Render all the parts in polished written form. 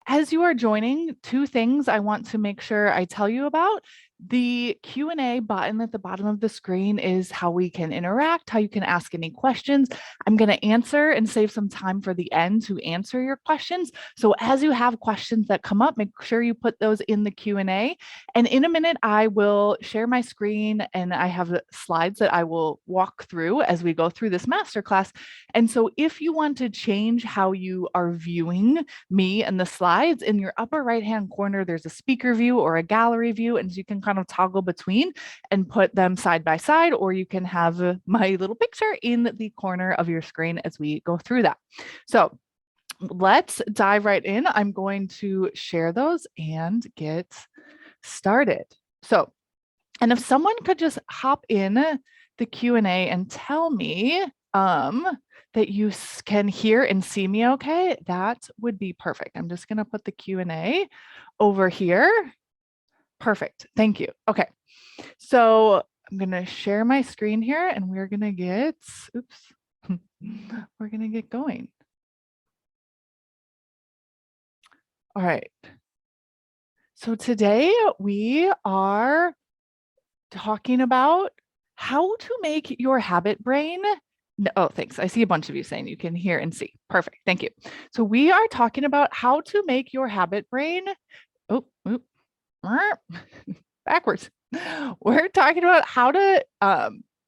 as you are joining, two things I want to make sure I tell you about. The Q&A button at the bottom of the screen is how we can interact, how you can ask any questions. I'm going to answer and save some time for the end to answer your questions. So as you have questions that come up, make sure you put those in the Q&A. And in a minute, I will share my screen and I have slides that I will walk through as we go through this masterclass. And so if you want to change how you are viewing me and the slides, in your upper right-hand corner, there's a speaker view or a gallery view, and you can kind of toggle between and put them side by side, or you can have my little picture in the corner of your screen as we go through that. So let's dive right in. I'm going to share those and get started. So, and if someone could just hop in the Q&A and tell me that you can hear and see me okay, that would be perfect. I'm just going to put the Q&A over here. Perfect. Thank you. Okay. So I'm going to share my screen here and we're going to get, we're going to get going. All right. So today we are talking about how to make your habit brain. Oh, thanks. I see a bunch of you saying you can hear and see. Perfect. Thank you. So we are talking about how to make your habit brain. Backwards. We're talking about how to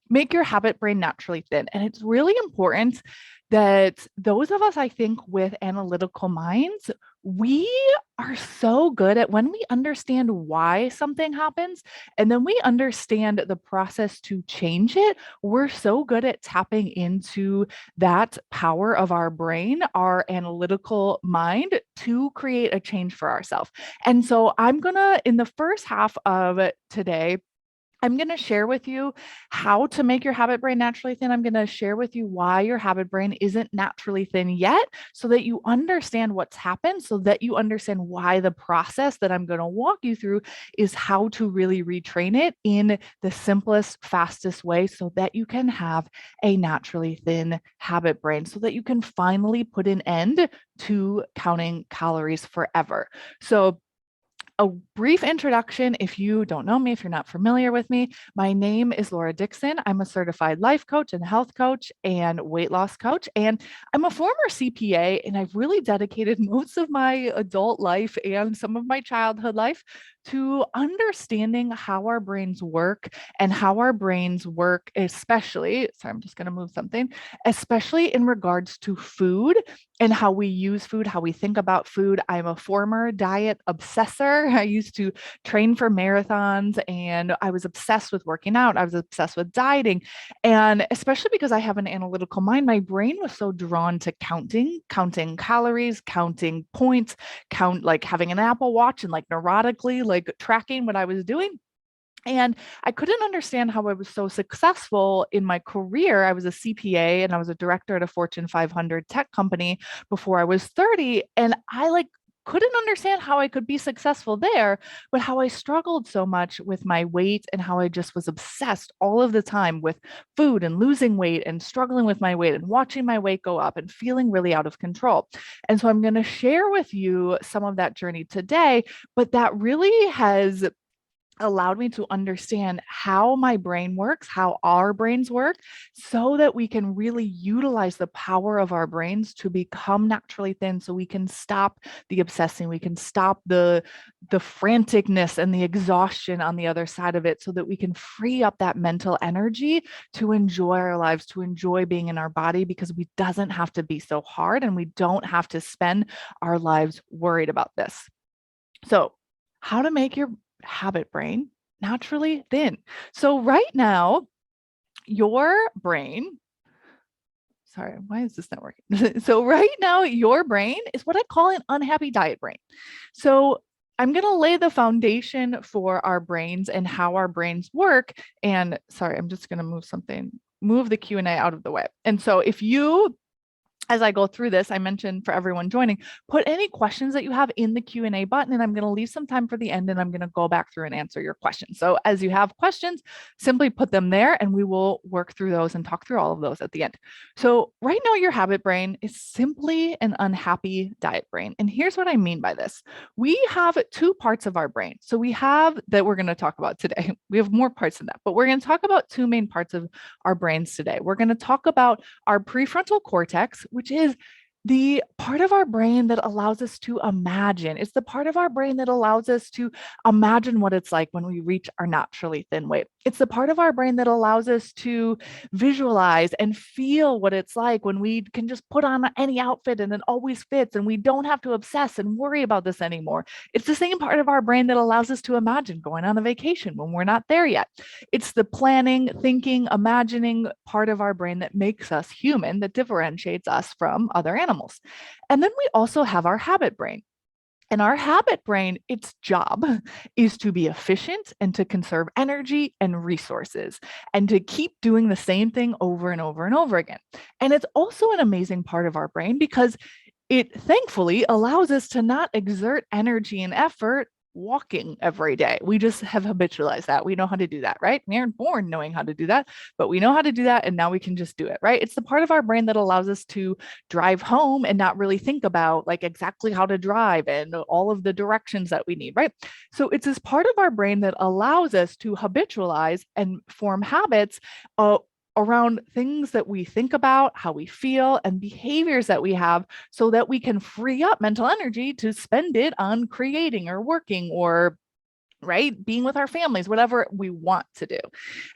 make your habit brain naturally thin. And it's really important that those of us, I think, with analytical minds, we are so good at when we understand why something happens and then we understand the process to change it, we're so good at tapping into that power of our brain, our analytical mind, to create a change for ourselves. And so I'm gonna, in the first half of today, I'm going to share with you how to make your habit brain naturally thin. I'm going to share with you why your habit brain isn't naturally thin yet, so that you understand what's happened, so that you understand why the process that I'm going to walk you through is how to really retrain it in the simplest, fastest way, so that you can have a naturally thin habit brain, so that you can finally put an end to counting calories forever. So a brief introduction, if you don't know me, if you're not familiar with me, my name is Laura Dixon. I'm a certified life coach and health coach and weight loss coach. And I'm a former CPA, and I've really dedicated most of my adult life and some of my childhood life to understanding how our brains work and how our brains work, especially, sorry, I'm just going to move something, especially in regards to food and how we use food, how we think about food. I'm a former diet obsessor. I used to train for marathons and I was obsessed with working out. I was obsessed with dieting. And especially because I have an analytical mind, my brain was so drawn to counting calories, counting points, like having an Apple Watch and like neurotically like tracking what I was doing. And I couldn't understand how I was so successful in my career. I was a CPA and I was a director at a Fortune 500 tech company before I was 30. And I couldn't understand how I could be successful there, but how I struggled so much with my weight and how I just was obsessed all of the time with food and losing weight and struggling with my weight and watching my weight go up and feeling really out of control. And so I'm going to share with you some of that journey today, but that really has allowed me to understand how my brain works, how our brains work, so that we can really utilize the power of our brains to become naturally thin, so we can stop the obsessing, we can stop the franticness and the exhaustion on the other side of it, so that we can free up that mental energy to enjoy our lives, to enjoy being in our body, because we doesn't have to be so hard and we don't have to spend our lives worried about this. So, how to make your habit brain naturally thin. So right now, your brain, sorry, why is this not working? So right now, your brain is what I call an unhappy diet brain. So I'm going to lay the foundation for our brains and how our brains work. And sorry, I'm just going to move the Q&A out of the way. And so if you as I go through this, I mentioned for everyone joining, put any questions that you have in the Q&A button, and I'm going to leave some time for the end, and I'm going to go back through and answer your questions. So as you have questions, simply put them there, and we will work through those and talk through all of those at the end. So right now, your habit brain is simply an unhappy diet brain. And here's what I mean by this. We have two parts of our brain. So we have that we're going to talk about today. We have more parts than that, but we're going to talk about two main parts of our brains today. We're going to talk about our prefrontal cortex, which is the part of our brain that allows us to imagine. It's the part of our brain that allows us to imagine what it's like when we reach our naturally thin weight. It's the part of our brain that allows us to visualize and feel what it's like when we can just put on any outfit and it always fits and we don't have to obsess and worry about this anymore. It's the same part of our brain that allows us to imagine going on a vacation when we're not there yet. It's the planning, thinking, imagining part of our brain that makes us human, that differentiates us from other animals. And then we also have our habit brain. And our habit brain, its job is to be efficient and to conserve energy and resources and to keep doing the same thing over and over and over again. And it's also an amazing part of our brain because it thankfully allows us to not exert energy and effort walking every day. We just have habitualized that. We know how to do that, right? We aren't born knowing how to do that, but we know how to do that. And now we can just do it, right? It's the part of our brain that allows us to drive home and not really think about like exactly how to drive and all of the directions that we need, right? So it's this part of our brain that allows us to habitualize and form habits around things that we think about, how we feel, and behaviors that we have so that we can free up mental energy to spend it on creating or working or right being with our families, whatever we want to do.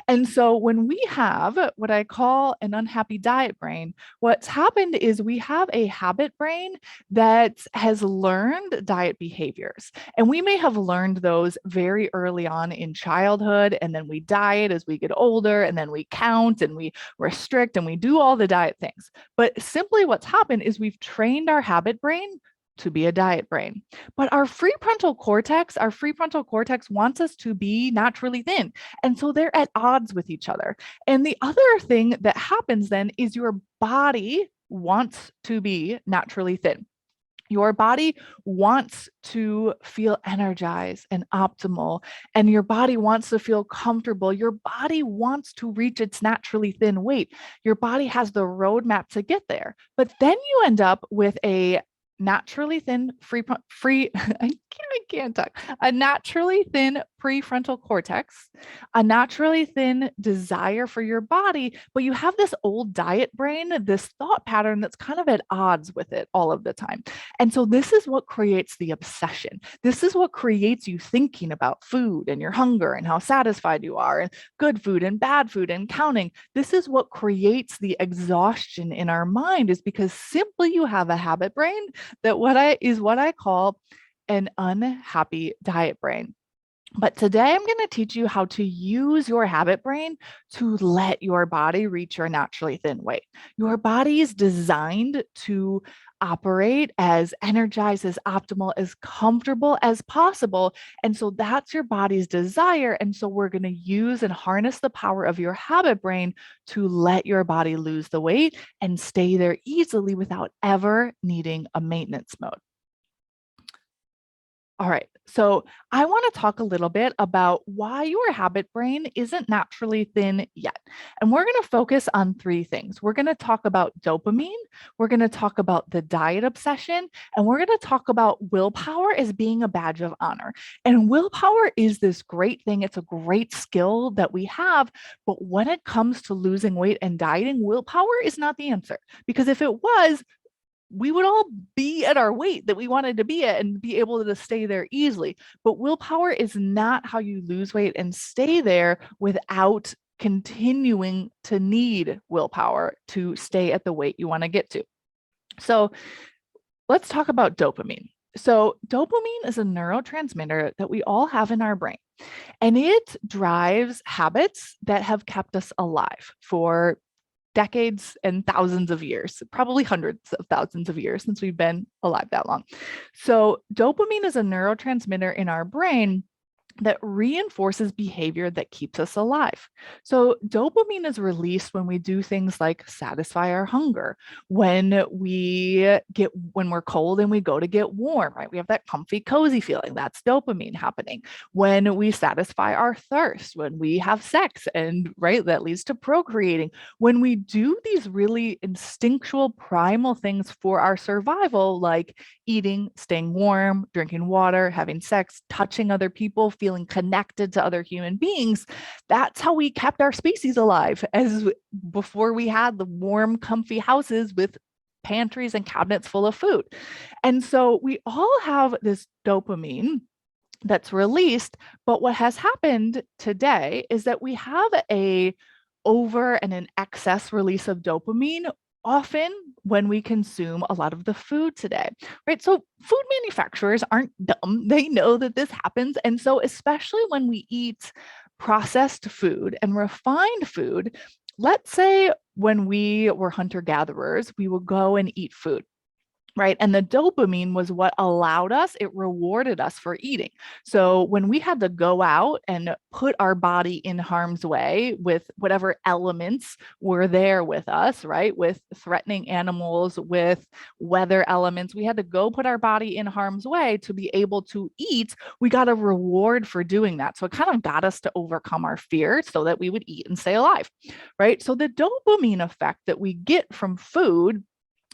And so when we have what I call an unhappy diet brain, what's happened is we have a habit brain that has learned diet behaviors. And we may have learned those very early on in childhood, and then we diet as we get older, and then we count and we restrict and we do all the diet things. But simply what's happened is we've trained our habit brain to be a diet brain. But our prefrontal cortex wants us to be naturally thin. And so they're at odds with each other. And the other thing that happens then is your body wants to be naturally thin. Your body wants to feel energized and optimal, and your body wants to feel comfortable. Your body wants to reach its naturally thin weight. Your body has the roadmap to get there. But then you end up with a naturally thin I can't talk. A naturally thin prefrontal cortex, a naturally thin desire for your body, but you have this old diet brain, this thought pattern that's kind of at odds with it all of the time. And so this is what creates the obsession. This is what creates you thinking about food and your hunger and how satisfied you are and good food and bad food and counting. This is what creates the exhaustion in our mind, is because simply you have a habit brain that what I call an unhappy diet brain. But today I'm going to teach you how to use your habit brain to let your body reach your naturally thin weight. Your body is designed to operate as energized, as optimal, as comfortable as possible. And so that's your body's desire. And so we're going to use and harness the power of your habit brain to let your body lose the weight and stay there easily without ever needing a maintenance mode. All right, so I want to talk a little bit about why your habit brain isn't naturally thin yet. And we're going to focus on three things. We're going to talk about dopamine, we're going to talk about the diet obsession, and we're going to talk about willpower as being a badge of honor. And willpower is this great thing. It's a great skill that we have, but when it comes to losing weight and dieting, willpower is not the answer. Because if it was, we would all be at our weight that we wanted to be at and be able to stay there easily. But willpower is not how you lose weight and stay there without continuing to need willpower to stay at the weight you want to get to. So let's talk about dopamine. So dopamine is a neurotransmitter that we all have in our brain, and it drives habits that have kept us alive for decades and thousands of years, probably hundreds of thousands of years since we've been alive that long. So dopamine is a neurotransmitter in our brain that reinforces behavior that keeps us alive. So dopamine is released when we do things like satisfy our hunger, when we're cold and we go to get warm, right? We have that comfy, cozy feeling. That's dopamine happening. When we satisfy our thirst, when we have sex, and right, that leads to procreating. When we do these really instinctual, primal things for our survival, like eating, staying warm, drinking water, having sex, touching other people, feeling connected to other human beings. That's how we kept our species alive as before we had the warm, comfy houses with pantries and cabinets full of food. And so we all have this dopamine that's released, but what has happened today is that we have a over and an excess release of dopamine often when we consume a lot of the food today, right? So food manufacturers aren't dumb. They know that this happens. And so especially when we eat processed food and refined food, let's say when we were hunter gatherers, we would go and eat food, right? And the dopamine was what allowed us, it rewarded us for eating. So when we had to go out and put our body in harm's way with whatever elements were there with us, right? With threatening animals, with weather elements, we had to go put our body in harm's way to be able to eat. We got a reward for doing that. So it kind of got us to overcome our fear so that we would eat and stay alive, right? So the dopamine effect that we get from food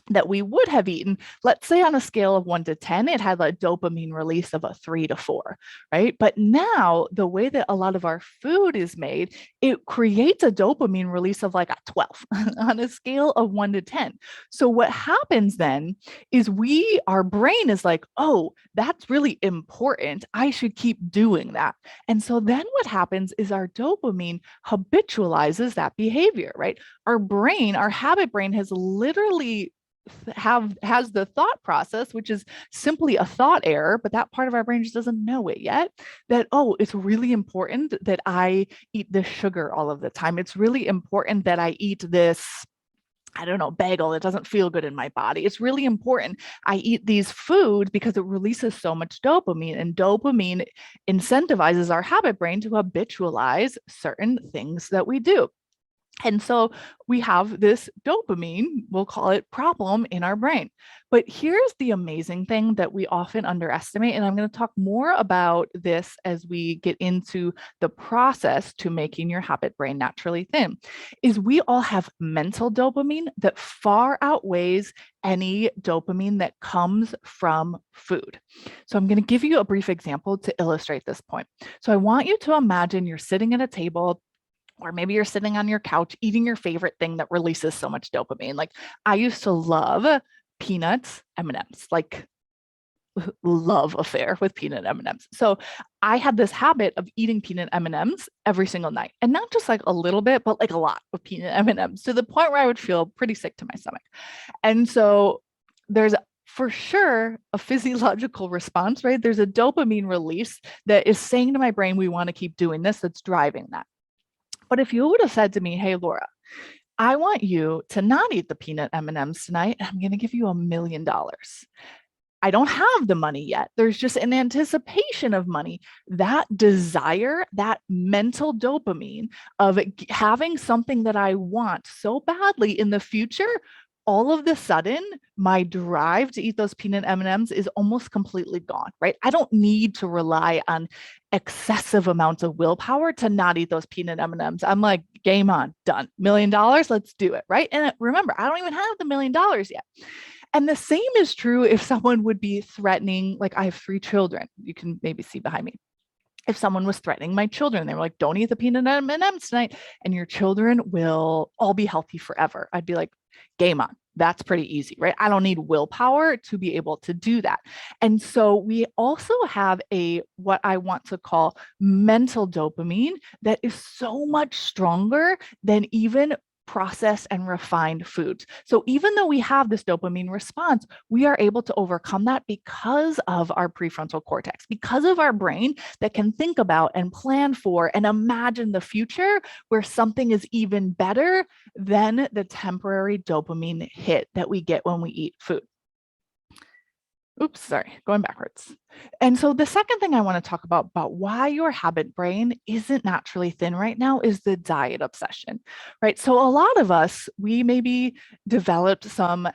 that we would have eaten, let's say on a scale of 1 to 10, it had a dopamine release of a 3 to 4, right? But now, the way that a lot of our food is made, it creates a dopamine release of like a 12 on a scale of 1 to 10. So, what happens then is our brain is like, oh, that's really important. I should keep doing that. And so, then what happens is our dopamine habitualizes that behavior, right? Our habit brain has literally has the thought process, which is simply a thought error, but that part of our brain just doesn't know it yet, that, oh, it's really important that I eat this sugar all of the time. It's really important that I eat this, I don't know, bagel that doesn't feel good in my body. It's really important I eat these foods because it releases so much dopamine, and dopamine incentivizes our habit brain to habitualize certain things that we do. And so we have this dopamine, we'll call it problem in our brain. But here's the amazing thing that we often underestimate. And I'm going to talk more about this as we get into the process to making your habit brain naturally thin, is we all have mental dopamine that far outweighs any dopamine that comes from food. So I'm going to give you a brief example to illustrate this point. So I want you to imagine you're sitting at a table, or maybe you're sitting on your couch eating your favorite thing that releases so much dopamine. Like I used to love peanuts, M&Ms, like love affair with peanut M&Ms. So I had this habit of eating peanut M&Ms every single night, and not just like a little bit, but like a lot of peanut M&Ms, to the point where I would feel pretty sick to my stomach. And so there's for sure a physiological response, right? There's a dopamine release that is saying to my brain, we want to keep doing this, that's driving that. But if you would have said to me, hey, Laura, I want you to not eat the peanut M&Ms tonight, and I'm going to give you $1 million. I don't have the money yet. There's just an anticipation of money. That desire, that mental dopamine of having something that I want so badly in the future, all of the sudden, my drive to eat those peanut M&Ms is almost completely gone, right? I don't need to rely on excessive amounts of willpower to not eat those peanut M&Ms. I'm like, game on, done. $1 million, let's do it, right? And remember, I don't even have the $1 million yet. And the same is true if someone would be threatening, like I have 3 children, you can maybe see behind me. If someone was threatening my children, they were like, don't eat the peanut M&Ms tonight, and your children will all be healthy forever. I'd be like, game on. That's pretty easy, right? I don't need willpower to be able to do that. And so we also have what I want to call mental dopamine that is so much stronger than even processed and refined foods. So even though we have this dopamine response, we are able to overcome that because of our prefrontal cortex, because of our brain that can think about and plan for and imagine the future where something is even better than the temporary dopamine hit that we get when we eat food. Oops, sorry, going backwards. And so the second thing I want to talk about why your habit brain isn't naturally thin right now is the diet obsession, right? So a lot of us, we maybe developed some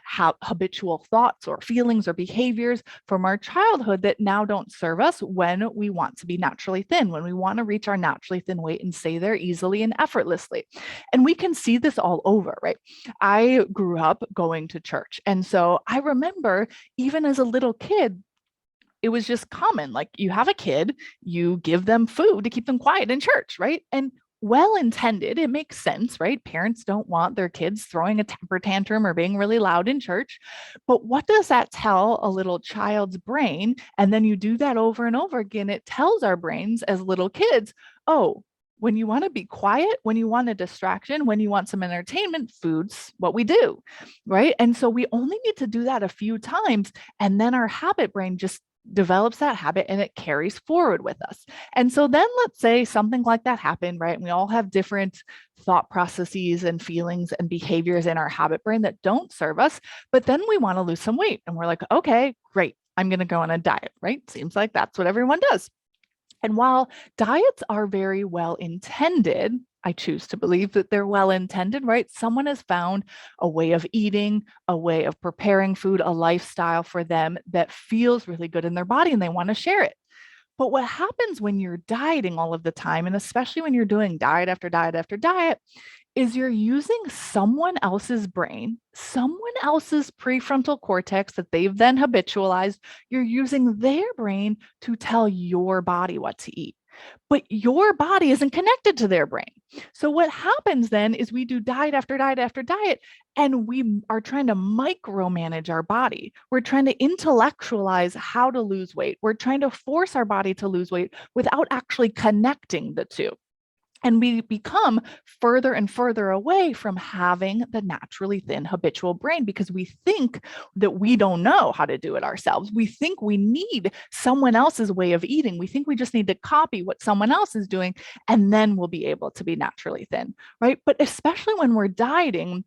habitual thoughts or feelings or behaviors from our childhood that now don't serve us when we want to be naturally thin, when we want to reach our naturally thin weight and stay there easily and effortlessly. And we can see this all over, right? I grew up going to church. And so I remember even as a little kid, it was just common. Like you have a kid, you give them food to keep them quiet in church, right? And well intended, it makes sense, right? Parents don't want their kids throwing a temper tantrum or being really loud in church. But what does that tell a little child's brain? And then you do that over and over again. It tells our brains as little kids, oh, when you want to be quiet, when you want a distraction, when you want some entertainment, food's what we do, right? And so we only need to do that a few times, and then our habit brain just develops that habit and it carries forward with us. And so then let's say something like that happened, right? And we all have different thought processes and feelings and behaviors in our habit brain that don't serve us, but then we want to lose some weight and we're like, okay, great, I'm going to go on a diet, right? Seems like that's what everyone does. And while diets are very well intended, I choose to believe that they're well intended, right? Someone has found a way of eating, a way of preparing food, a lifestyle for them that feels really good in their body and they want to share it. But what happens when you're dieting all of the time, and especially when you're doing diet after diet after diet, is you're using someone else's brain, someone else's prefrontal cortex that they've then habitualized. You're using their brain to tell your body what to eat. But your body isn't connected to their brain. So what happens then is we do diet after diet after diet, and we are trying to micromanage our body. We're trying to intellectualize how to lose weight. We're trying to force our body to lose weight without actually connecting the two. And we become further and further away from having the naturally thin habitual brain because we think that we don't know how to do it ourselves. We think we need someone else's way of eating. We think we just need to copy what someone else is doing, and then we'll be able to be naturally thin, right? But especially when we're dieting,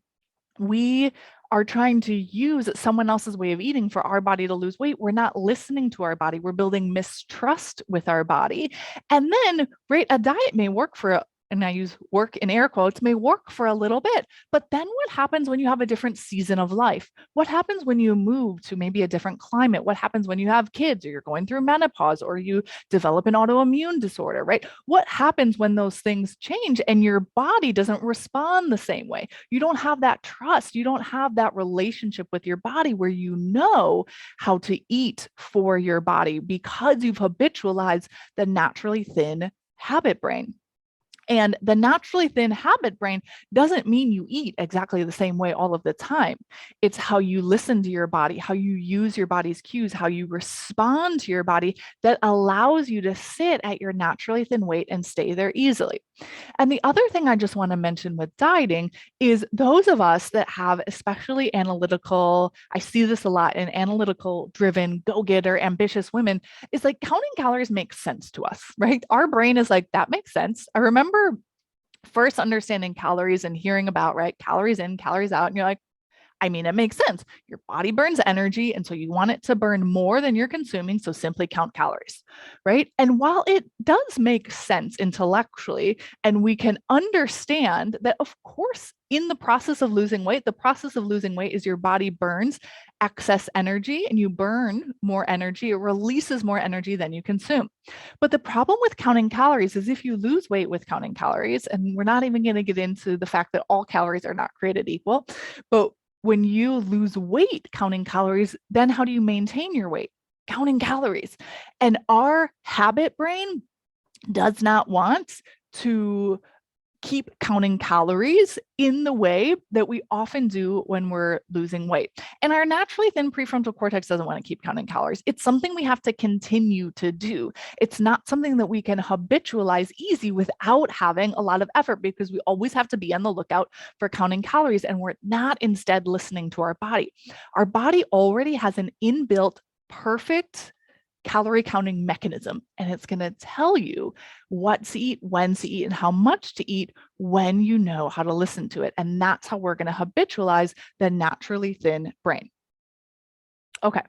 we are trying to use someone else's way of eating for our body to lose weight. We're not listening to our body. We're building mistrust with our body. And then, right, a diet may work for and I use work in air quotes, may work for a little bit. But then what happens when you have a different season of life? What happens when you move to maybe a different climate? What happens when you have kids or you're going through menopause or you develop an autoimmune disorder, right? What happens when those things change and your body doesn't respond the same way? You don't have that trust. You don't have that relationship with your body where you know how to eat for your body because you've habitualized the naturally thin habit brain. And the naturally thin habit brain doesn't mean you eat exactly the same way all of the time. It's how you listen to your body, how you use your body's cues, how you respond to your body that allows you to sit at your naturally thin weight and stay there easily. And the other thing I just want to mention with dieting is those of us that have especially analytical, I see this a lot in analytical driven, go-getter, ambitious women, is like counting calories makes sense to us, right? Our brain is like, that makes sense. I remember first understanding calories and hearing about, right, calories in, calories out. And you're like, I mean, it makes sense. Your body burns energy. And so you want it to burn more than you're consuming. So simply count calories, right? And while it does make sense intellectually, and we can understand that, of course, in the process of losing weight, the process of losing weight is your body burns excess energy and you burn more energy. It releases more energy than you consume. But the problem with counting calories is if you lose weight with counting calories, and we're not even going to get into the fact that all calories are not created equal, but when you lose weight counting calories, then how do you maintain your weight? Counting calories. And our habit brain does not want to keep counting calories in the way that we often do when we're losing weight. And our naturally thin prefrontal cortex doesn't want to keep counting calories. It's something we have to continue to do. It's not something that we can habitualize easy without having a lot of effort because we always have to be on the lookout for counting calories and we're not instead listening to our body. Our body already has an inbuilt perfect calorie counting mechanism, and it's going to tell you what to eat, when to eat, and how much to eat when you know how to listen to it. And that's how we're going to habitualize the naturally thin brain. Okay.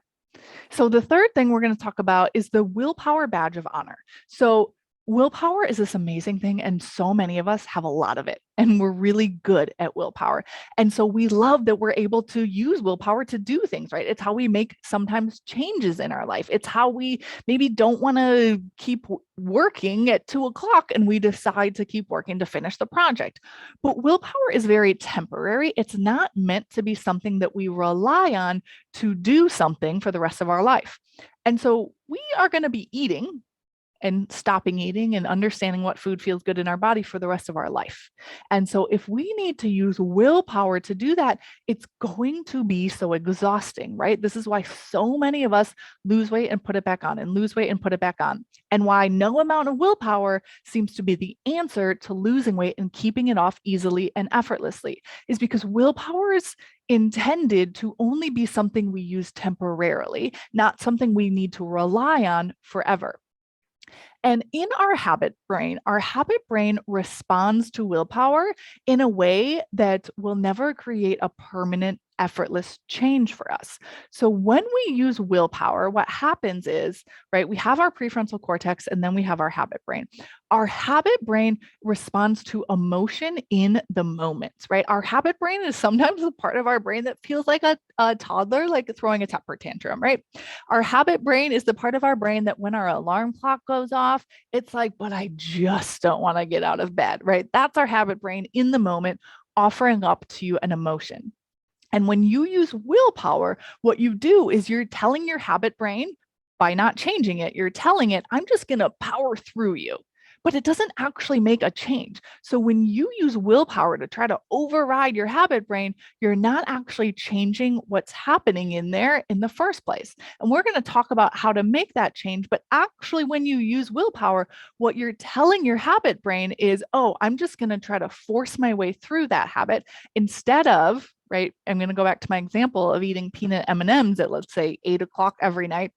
So the third thing we're going to talk about is the willpower badge of honor. So willpower is this amazing thing, and so many of us have a lot of it, and we're really good at willpower. And so we love that we're able to use willpower to do things, right? It's how we make sometimes changes in our life. It's how we maybe don't want to keep working at 2 o'clock and we decide to keep working to finish the project. But willpower is very temporary. It's not meant to be something that we rely on to do something for the rest of our life. And so we are going to be eating and stopping eating and understanding what food feels good in our body for the rest of our life. And so if we need to use willpower to do that, it's going to be so exhausting, right? This is why so many of us lose weight and put it back on and lose weight and put it back on. And why no amount of willpower seems to be the answer to losing weight and keeping it off easily and effortlessly is because willpower is intended to only be something we use temporarily, not something we need to rely on forever. And in our habit brain responds to willpower in a way that will never create a permanent, effortless change for us. So when we use willpower, what happens is, right, we have our prefrontal cortex and then we have our habit brain. Our habit brain responds to emotion in the moment, right? Our habit brain is sometimes a part of our brain that feels like a toddler, like throwing a temper tantrum, right? Our habit brain is the part of our brain that when our alarm clock goes off, it's like, but I just don't want to get out of bed, right? That's our habit brain in the moment, offering up to you an emotion. And when you use willpower, what you do is you're telling your habit brain by not changing it, you're telling it, I'm just going to power through you. But it doesn't actually make a change. So when you use willpower to try to override your habit brain, you're not actually changing what's happening in there in the first place. And we're going to talk about how to make that change. But actually, when you use willpower, what you're telling your habit brain is, oh, I'm just going to try to force my way through that habit instead of, right? I'm going to go back to my example of eating peanut M&Ms at, let's say, 8 o'clock every night.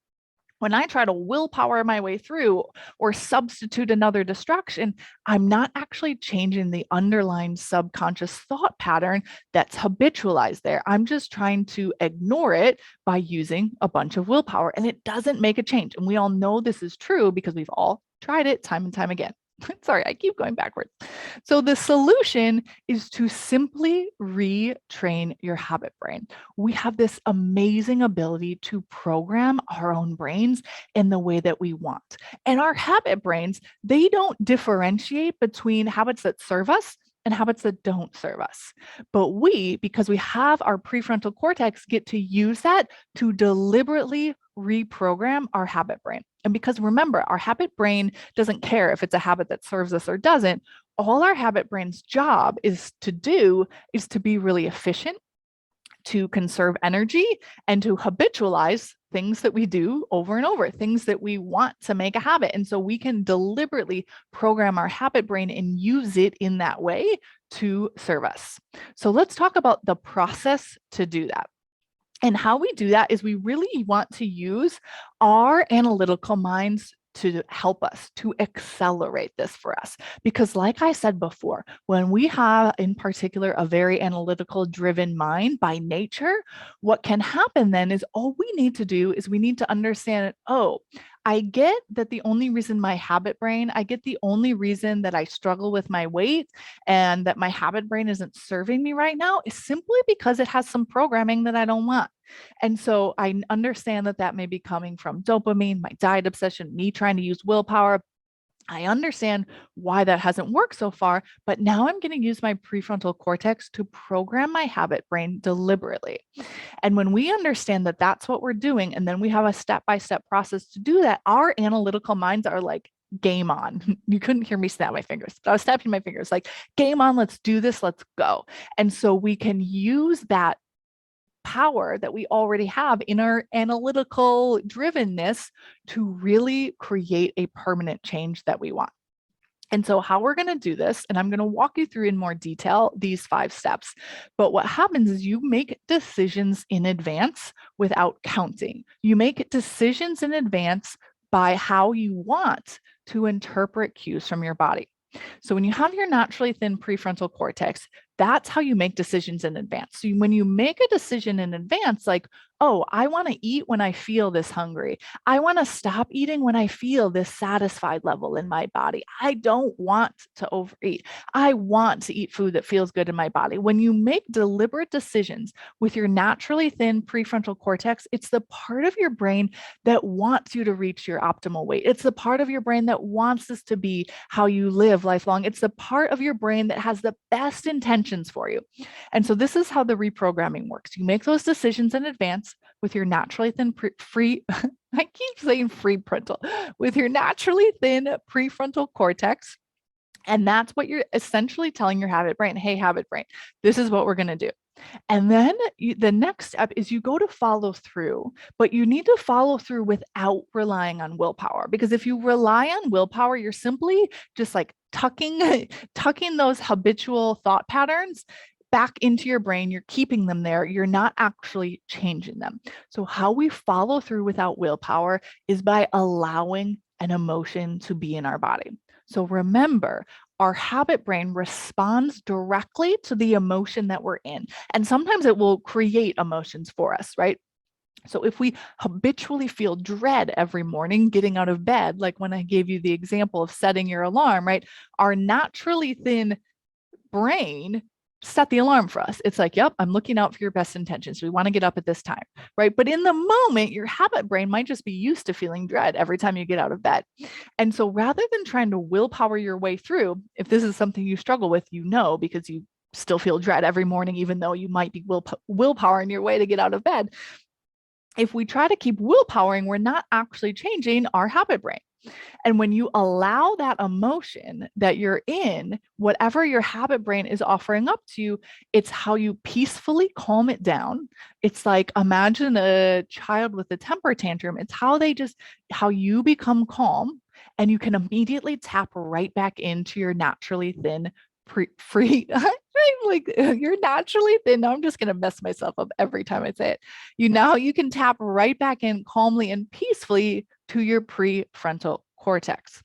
When I try to willpower my way through or substitute another distraction, I'm not actually changing the underlying subconscious thought pattern that's habitualized there. I'm just trying to ignore it by using a bunch of willpower, and it doesn't make a change. And we all know this is true because we've all tried it time and time again. Sorry, I keep going backwards. So the solution is to simply retrain your habit brain. We have this amazing ability to program our own brains in the way that we want. And our habit brains, they don't differentiate between habits that serve us and habits that don't serve us. But we, because we have our prefrontal cortex, get to use that to deliberately reprogram our habit brain. And because remember, our habit brain doesn't care if it's a habit that serves us or doesn't. All our habit brain's job is to be really efficient, to conserve energy, and to habitualize things that we do over and over, things that we want to make a habit. And so we can deliberately program our habit brain and use it in that way to serve us. So let's talk about the process to do that. And how we do that is we really want to use our analytical minds to help us, to accelerate this for us. Because like I said before, when we have in particular a very analytical driven mind by nature, what can happen then is all we need to do is we need to understand, oh, I get that the only reason I get the only reason that I struggle with my weight and that my habit brain isn't serving me right now is simply because it has some programming that I don't want. And so I understand that that may be coming from dopamine, my diet obsession, me trying to use willpower. I understand why that hasn't worked so far, but now I'm going to use my prefrontal cortex to program my habit brain deliberately. And when we understand that that's what we're doing, and then we have a step-by-step process to do that, our analytical minds are like, game on. You couldn't hear me snap my fingers, but I was snapping my fingers like, game on, let's do this, let's go. And so we can use that power that we already have in our analytical drivenness to really create a permanent change that we want. And so how we're going to do this, and I'm going to walk you through in more detail these 5 steps. But what happens is you make decisions in advance without counting. You make decisions in advance by how you want to interpret cues from your body. So when you have your naturally thin prefrontal cortex, That's how you make decisions in advance. So when you make a decision in advance, like, oh, I want to eat when I feel this hungry. I want to stop eating when I feel this satisfied level in my body. I don't want to overeat. I want to eat food that feels good in my body. When you make deliberate decisions with your naturally thin prefrontal cortex, it's the part of your brain that wants you to reach your optimal weight. It's the part of your brain that wants this to be how you live lifelong. It's the part of your brain that has the best intentions for you. And so this is how the reprogramming works. You make those decisions in advance with your naturally thin free, I keep saying free frontal, with your naturally thin prefrontal cortex. And that's what you're essentially telling your habit brain, hey, habit brain, this is what we're going to do. And then the next step is you go to follow through, but you need to follow through without relying on willpower. Because if you rely on willpower, you're simply just like tucking those habitual thought patterns back into your brain. You're keeping them there. You're not actually changing them. So how we follow through without willpower is by allowing an emotion to be in our body. So remember, our habit brain responds directly to the emotion that we're in. And sometimes it will create emotions for us, right? So if we habitually feel dread every morning getting out of bed, like when I gave you the example of setting your alarm, right? Our naturally thin brain set the alarm for us. It's like, yep, I'm looking out for your best intentions. We want to get up at this time, right? But in the moment, your habit brain might just be used to feeling dread every time you get out of bed. And so rather than trying to willpower your way through, if this is something you struggle with, you know, because you still feel dread every morning, even though you might be willpowering your way to get out of bed. If we try to keep willpowering, we're not actually changing our habit brain. And when you allow that emotion that you're in, whatever your habit brain is offering up to you, it's how you peacefully calm it down. It's like imagine a child with a temper tantrum. It's how you become calm and you can immediately tap right back into your naturally thin free like you're naturally thin. Now I'm just going to mess myself up every time I say it. You can tap right back in calmly and peacefully to your prefrontal cortex.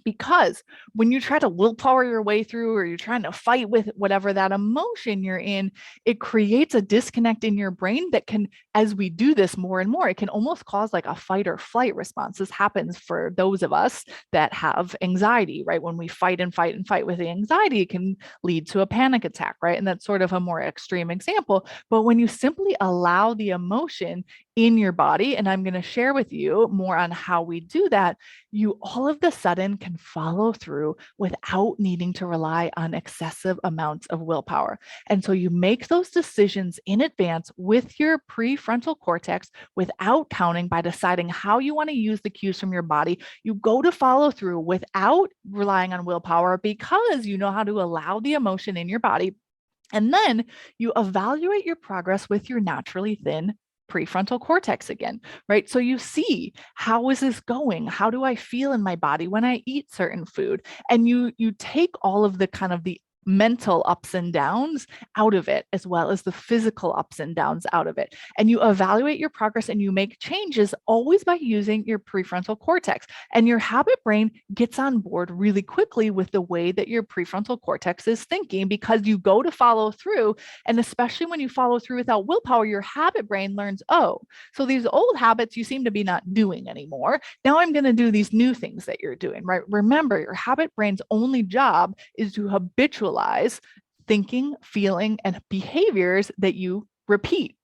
Because when you try to willpower your way through or you're trying to fight with whatever that emotion you're in, it creates a disconnect in your brain that can, as we do this more and more, it can almost cause like a fight or flight response. This happens for those of us that have anxiety, right? When we fight and fight and fight with the anxiety, it can lead to a panic attack, right? And that's sort of a more extreme example. But when you simply allow the emotion in your body, and I'm going to share with you more on how we do that, you all of a sudden can follow through without needing to rely on excessive amounts of willpower. And so you make those decisions in advance with your prefrontal cortex without counting by deciding how you want to use the cues from your body. You go to follow through without relying on willpower because you know how to allow the emotion in your body. And then you evaluate your progress with your naturally thin prefrontal cortex again, right? So you see, how is this going? How do I feel in my body when I eat certain food? And you take all of the kind of the mental ups and downs out of it, as well as the physical ups and downs out of it. And you evaluate your progress and you make changes always by using your prefrontal cortex. And your habit brain gets on board really quickly with the way that your prefrontal cortex is thinking because you go to follow through. And especially when you follow through without willpower, your habit brain learns, oh, so these old habits you seem to be not doing anymore. Now I'm going to do these new things that you're doing, right? Remember, your habit brain's only job is to habitualize thinking, feeling, and behaviors that you repeat.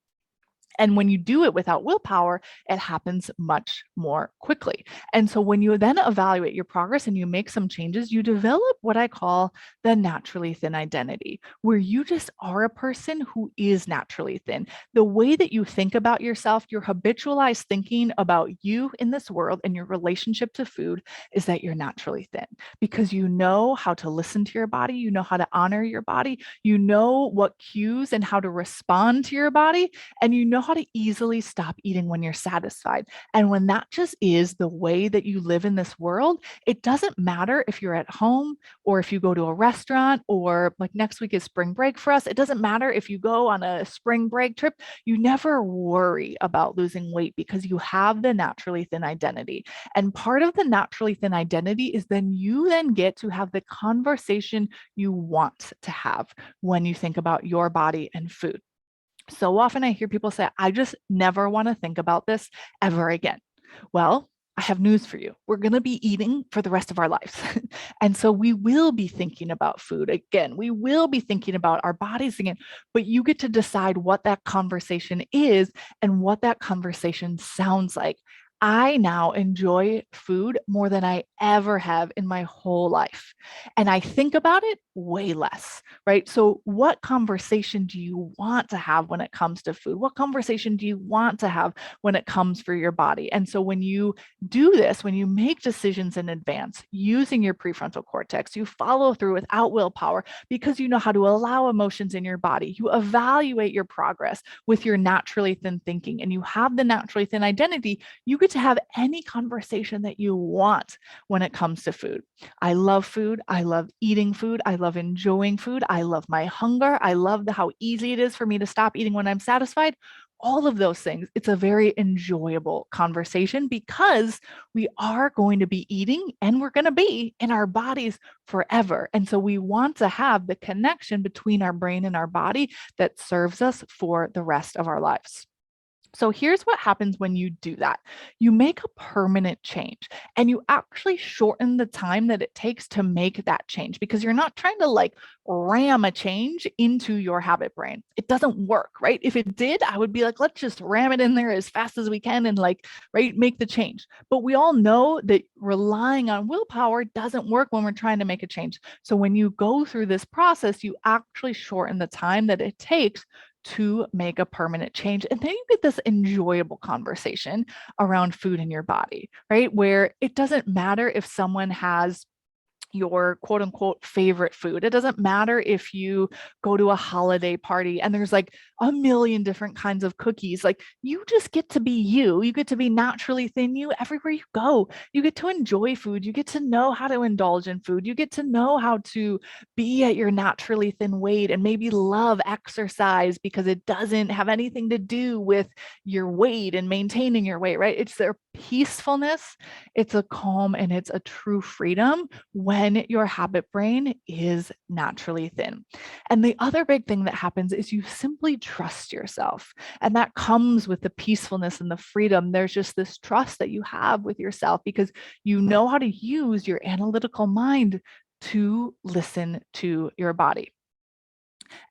And when you do it without willpower, it happens much more quickly. And so when you then evaluate your progress and you make some changes, you develop what I call the naturally thin identity, where you just are a person who is naturally thin. The way that you think about yourself, your habitualized thinking about you in this world and your relationship to food is that you're naturally thin because you know how to listen to your body, you know how to honor your body, you know what cues and how to respond to your body, and you know how to easily stop eating when you're satisfied. And when that just is the way that you live in this world, it doesn't matter if you're at home or if you go to a restaurant, or like next week is spring break for us. It doesn't matter if you go on a spring break trip, you never worry about losing weight because you have the naturally thin identity. And part of the naturally thin identity is then you then get to have the conversation you want to have when you think about your body and food. So often I hear people say, I just never want to think about this ever again. Well, I have news for you. We're going to be eating for the rest of our lives. And so we will be thinking about food again. We will be thinking about our bodies again, but you get to decide what that conversation is and what that conversation sounds like. I now enjoy food more than I ever have in my whole life. And I think about it way less, right? So, what conversation do you want to have when it comes to food? What conversation do you want to have when it comes for your body? And so, when you do this, when you make decisions in advance using your prefrontal cortex, you follow through without willpower because you know how to allow emotions in your body. You evaluate your progress with your naturally thin thinking, and you have the naturally thin identity. You get to have any conversation that you want when it comes to food. I love food. I love eating food. I love enjoying food. I love my hunger. I love how easy it is for me to stop eating when I'm satisfied. All of those things. It's a very enjoyable conversation because we are going to be eating and we're going to be in our bodies forever. And so we want to have the connection between our brain and our body that serves us for the rest of our lives. So here's what happens when you do that. You make a permanent change and you actually shorten the time that it takes to make that change because you're not trying to like ram a change into your habit brain. It doesn't work, right? If it did, I would be like, let's just ram it in there as fast as we can and like, right, make the change. But we all know that relying on willpower doesn't work when we're trying to make a change. So when you go through this process, you actually shorten the time that it takes to make a permanent change. And then you get this enjoyable conversation around food in your body, right? Where it doesn't matter if someone has your quote unquote favorite food. It doesn't matter if you go to a holiday party and there's like a million different kinds of cookies. Like you just get to be you. You get to be naturally thin you everywhere you go. You get to enjoy food. You get to know how to indulge in food. You get to know how to be at your naturally thin weight and maybe love exercise because it doesn't have anything to do with your weight and maintaining your weight, right? It's their peacefulness, it's a calm, and it's a true freedom when your habit brain is naturally thin. And the other big thing that happens is you simply trust yourself. And that comes with the peacefulness and the freedom. There's just this trust that you have with yourself because you know how to use your analytical mind to listen to your body.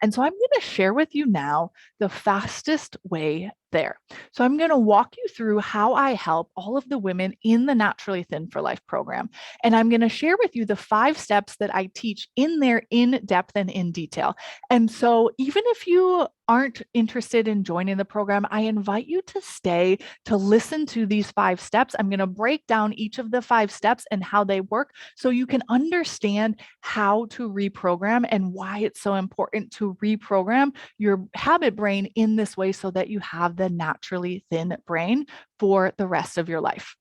And so I'm going to share with you now the fastest way there. So I'm going to walk you through how I help all of the women in the Naturally Thin for Life program. And I'm going to share with you the 5 steps that I teach in there in depth and in detail. And so even if you aren't interested in joining the program, I invite you to stay to listen to these 5 steps. I'm going to break down each of the 5 steps and how they work so you can understand how to reprogram and why it's so important to reprogram your habit brain in this way so that you have the naturally thin brain for the rest of your life.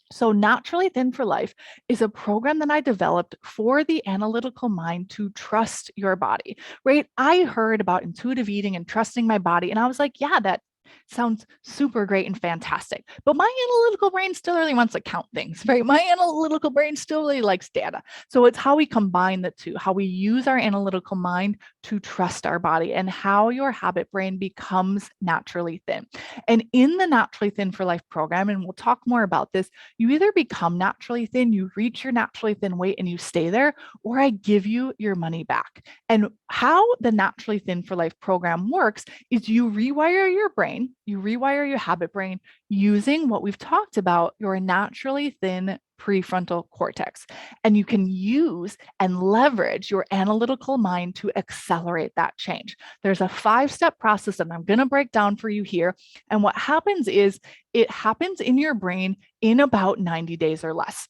So Naturally Thin for Life is a program that I developed for the analytical mind to trust your body, right? I heard about intuitive eating and trusting my body, and I was like, yeah, that sounds super great and fantastic. But my analytical brain still really wants to count things, right? My analytical brain still really likes data. So it's how we combine the two, how we use our analytical mind to trust our body and how your habit brain becomes naturally thin. And in the Naturally Thin for Life program, and we'll talk more about this, you either become naturally thin, you reach your naturally thin weight and you stay there, or I give you your money back. And how the Naturally Thin for Life program works is you rewire your brain, you rewire your habit brain using what we've talked about, your naturally thin prefrontal cortex. And you can use and leverage your analytical mind to accelerate that change. There's a 5-step process that I'm going to break down for you here. And what happens is it happens in your brain in about 90 days or less.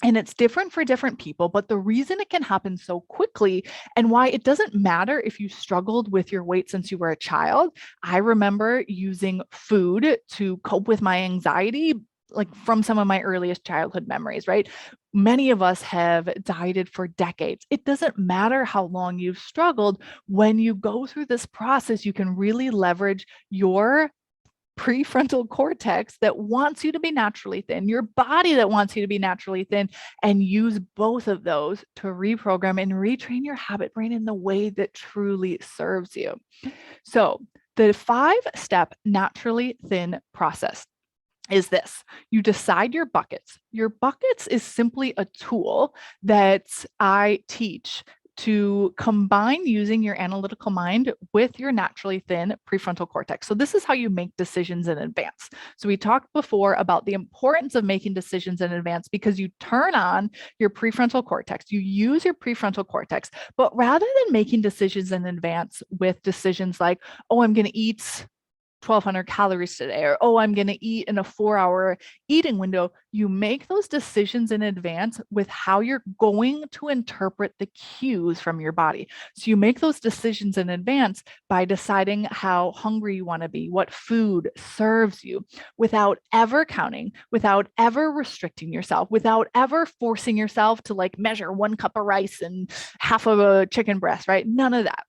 And it's different for different people, but the reason it can happen so quickly and why it doesn't matter if you struggled with your weight since you were a child. I remember using food to cope with my anxiety, like from some of my earliest childhood memories, right? Many of us have dieted for decades. It doesn't matter how long you've struggled. When you go through this process, you can really leverage your prefrontal cortex that wants you to be naturally thin, your body that wants you to be naturally thin, and use both of those to reprogram and retrain your habit brain in the way that truly serves you. So, the 5-step naturally thin process is this. You decide your buckets. Your buckets is simply a tool that I teach to combine using your analytical mind with your naturally thin prefrontal cortex. So this is how you make decisions in advance. So we talked before about the importance of making decisions in advance because you turn on your prefrontal cortex, you use your prefrontal cortex, but rather than making decisions in advance with decisions like, oh, I'm going to eat 1,200 calories today, or oh, I'm going to eat in a 4-hour eating window. You make those decisions in advance with how you're going to interpret the cues from your body. So you make those decisions in advance by deciding how hungry you want to be, what food serves you, without ever counting, without ever restricting yourself, without ever forcing yourself to like measure 1 cup of rice and half of a chicken breast, right? None of that.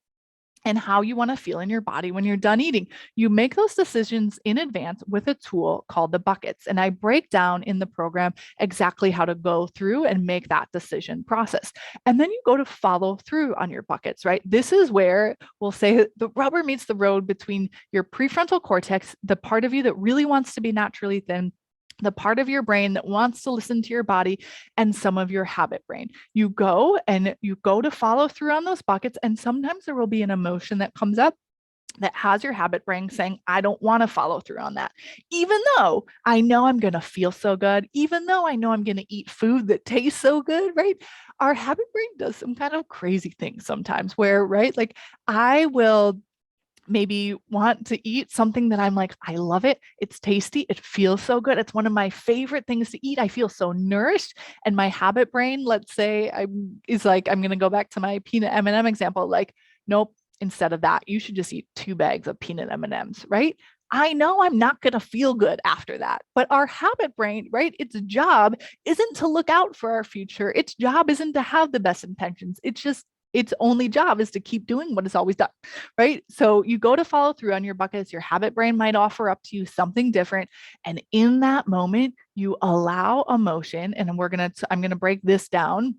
And how you want to feel in your body when you're done eating. You make those decisions in advance with a tool called the buckets. And I break down in the program exactly how to go through and make that decision process. And then you go to follow through on your buckets, right? This is where we'll say the rubber meets the road between your prefrontal cortex, the part of you that really wants to be naturally thin, the part of your brain that wants to listen to your body, and some of your habit brain. You go to follow through on those buckets, and sometimes there will be an emotion that comes up that has your habit brain saying, I don't want to follow through on that. Even though I know I'm going to feel so good, even though I know I'm going to eat food that tastes so good, right? Our habit brain does some kind of crazy things sometimes where, right? Like I will maybe want to eat something that I'm like, I love it. It's tasty. It feels so good. It's one of my favorite things to eat. I feel so nourished. And my habit brain, let's say, is like, I'm going to go back to my peanut M&M example. Like, nope. Instead of that, you should just eat 2 bags of peanut M&Ms, right? I know I'm not going to feel good after that, but our habit brain, right? Its job isn't to look out for our future. Its job isn't to have the best intentions. It's just its only job is to keep doing what it's always done, right? So you go to follow through on your buckets, your habit brain might offer up to you something different. And in that moment, you allow emotion. And I'm going to break this down.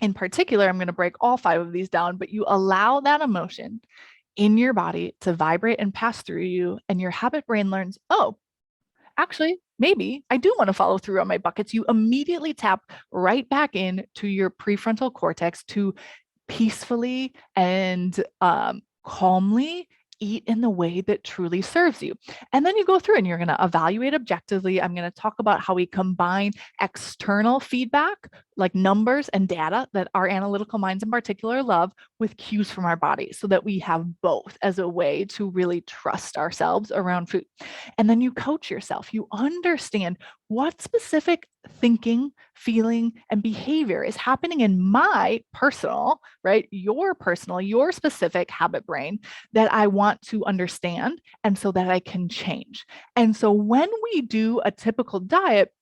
In particular, I'm going to break all 5 of these down, but you allow that emotion in your body to vibrate and pass through you. And your habit brain learns, oh, actually, maybe I do want to follow through on my buckets. You immediately tap right back in to your prefrontal cortex to peacefully and calmly eat in the way that truly serves you. And then you go through and you're going to evaluate objectively. I'm going to talk about how we combine external feedback, like numbers and data that our analytical minds in particular love, with cues from our body so that we have both as a way to really trust ourselves around food. And then you coach yourself. You understand what specific thinking, feeling, and behavior is happening in my personal, right? Your specific habit brain that I want to understand. And so that I can change. And so when we do a typical diet,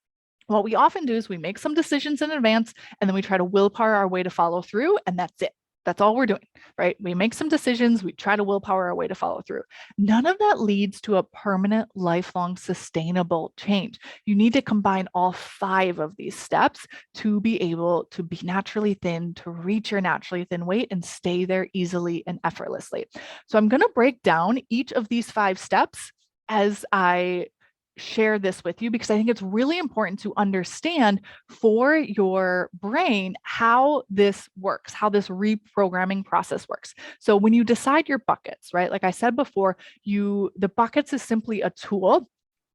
what we often do is we make some decisions in advance and then we try to willpower our way to follow through, and that's it. That's all we're doing, right? We make some decisions, we try to willpower our way to follow through. None of that leads to a permanent, lifelong, sustainable change. You need to combine all 5 of these steps to be able to be naturally thin, to reach your naturally thin weight and stay there easily and effortlessly. So I'm going to break down each of these 5 steps as I share this with you because I think it's really important to understand for your brain how this works, how this reprogramming process works. So when you decide your buckets, right? Like I said before, the buckets is simply a tool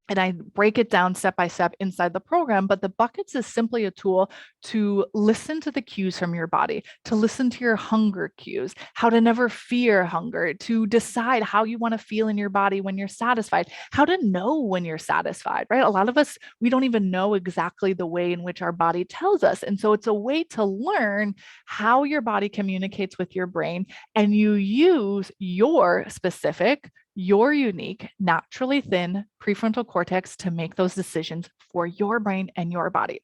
and I break it down step by step inside the program. But the buckets is simply a tool to listen to the cues from your body, to listen to your hunger cues, how to never fear hunger, to decide how you want to feel in your body when you're satisfied, how to know when you're satisfied, right? A lot of us, we don't even know exactly the way in which our body tells us. And so it's a way to learn how your body communicates with your brain, and you use your specific, your unique, naturally thin prefrontal cortex to make those decisions for your brain and your body.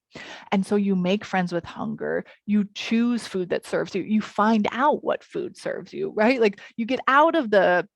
And so you make friends with hunger, you choose food that serves you, you find out what food serves you, right? Like you get out of the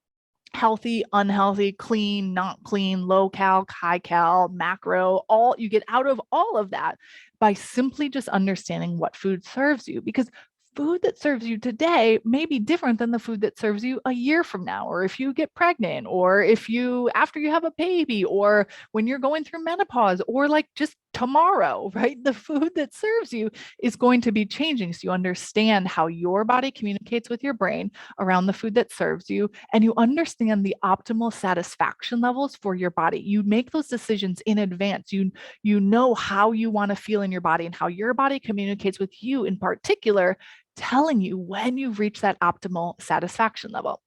healthy, unhealthy, clean, not clean, low cal, high cal, macro, all you get out of all of that by simply just understanding what food serves you. Because food that serves you today may be different than the food that serves you a year from now, or if you get pregnant, or if you, after you have a baby, or when you're going through menopause, or like just tomorrow, right? The food that serves you is going to be changing. So you understand how your body communicates with your brain around the food that serves you, and you understand the optimal satisfaction levels for your body. You make those decisions in advance. You know how you want to feel in your body and how your body communicates with you in particular, telling you when you've reached that optimal satisfaction level.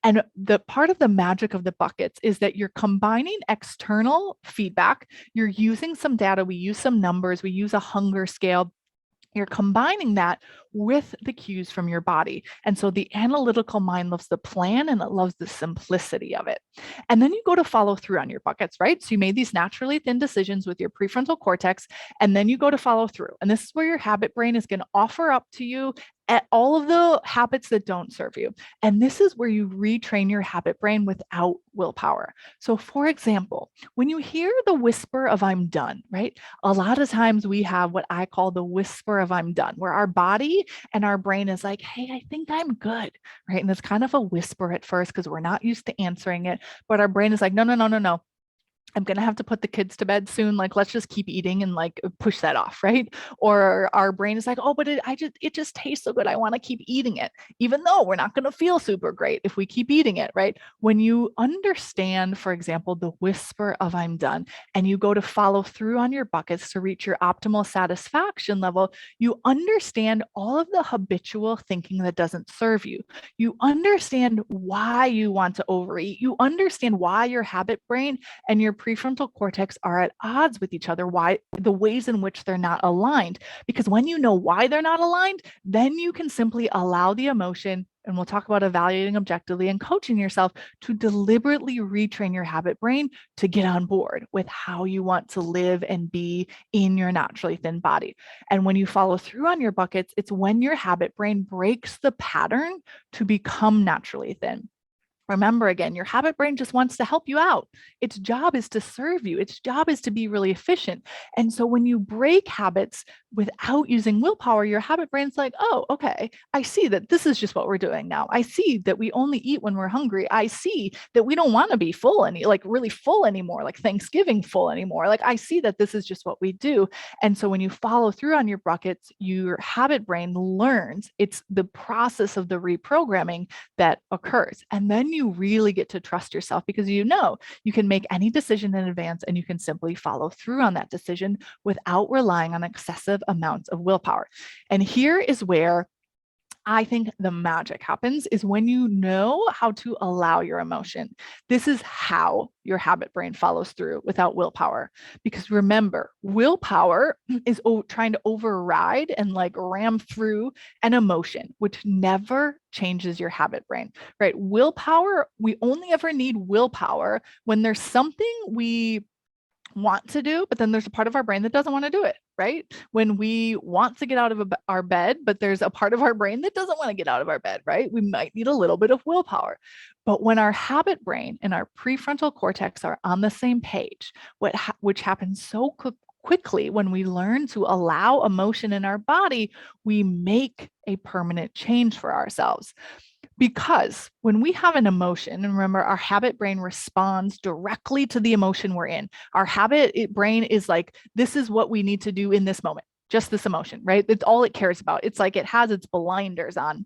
And the part of the magic of the buckets is that you're combining external feedback, you're using some data, we use some numbers, we use a hunger scale. You're combining that with the cues from your body. And so the analytical mind loves the plan and it loves the simplicity of it. And then you go to follow through on your buckets, right? So you made these naturally thin decisions with your prefrontal cortex, and then you go to follow through. And this is where your habit brain is going to offer up to you at all of the habits that don't serve you. And this is where you retrain your habit brain without willpower. So for example, when you hear the whisper of I'm done, right? A lot of times we have what I call the whisper of I'm done, where our body and our brain is like, hey, I think I'm good, right? And it's kind of a whisper at first because we're not used to answering it, but our brain is like, no, no, no, no, no. I'm going to have to put the kids to bed soon. Like, let's just keep eating and like push that off, right? Or our brain is like, oh, but it just tastes so good. I want to keep eating it, even though we're not going to feel super great if we keep eating it, right? When you understand, for example, the whisper of I'm done, and you go to follow through on your buckets to reach your optimal satisfaction level, you understand all of the habitual thinking that doesn't serve you. You understand why you want to overeat. You understand why your habit brain and your prefrontal cortex are at odds with each other, why the ways in which they're not aligned. Because when you know why they're not aligned, then you can simply allow the emotion, and we'll talk about evaluating objectively and coaching yourself to deliberately retrain your habit brain to get on board with how you want to live and be in your naturally thin body. And when you follow through on your buckets, it's when your habit brain breaks the pattern to become naturally thin. Remember, again, your habit brain just wants to help you out. Its job is to serve you. Its job is to be really efficient. And so when you break habits without using willpower, your habit brain's like, oh, okay, I see that this is just what we're doing now. I see that we only eat when we're hungry. I see that we don't want to be full like really full anymore, like Thanksgiving full anymore. Like I see that this is just what we do. And so when you follow through on your buckets, your habit brain learns. It's the process of the reprogramming that occurs. And then you really get to trust yourself because you know you can make any decision in advance and you can simply follow through on that decision without relying on excessive amounts of willpower. And here is where I think the magic happens is when you know how to allow your emotion. This is how your habit brain follows through without willpower. Because remember, willpower is trying to override and like ram through an emotion, which never changes your habit brain, right? Willpower, we only ever need willpower when there's something we want to do, but then there's a part of our brain that doesn't want to do it, right? When we want to get out of our bed, but there's a part of our brain that doesn't want to get out of our bed, right? We might need a little bit of willpower. But when our habit brain and our prefrontal cortex are on the same page, which happens so quickly when we learn to allow emotion in our body, we make a permanent change for ourselves. Because when we have an emotion, and remember, our habit brain responds directly to the emotion we're in. Our habit brain is like, this is what we need to do in this moment, just this emotion, right? It's all it cares about. It's like it has its blinders on.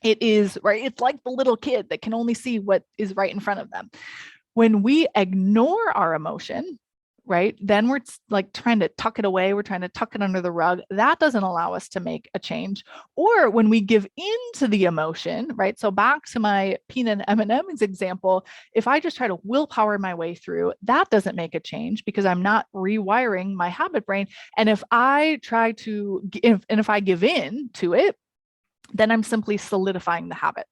It is, right? It's like the little kid that can only see what is right in front of them. When we ignore our emotion, right, then we're like trying to tuck it away. We're trying to tuck it under the rug. That doesn't allow us to make a change. Or when we give into the emotion, right? So back to my peanut M&M's example, if I just try to willpower my way through, that doesn't make a change because I'm not rewiring my habit brain. And if I try to, if I give in to it, then I'm simply solidifying the habit.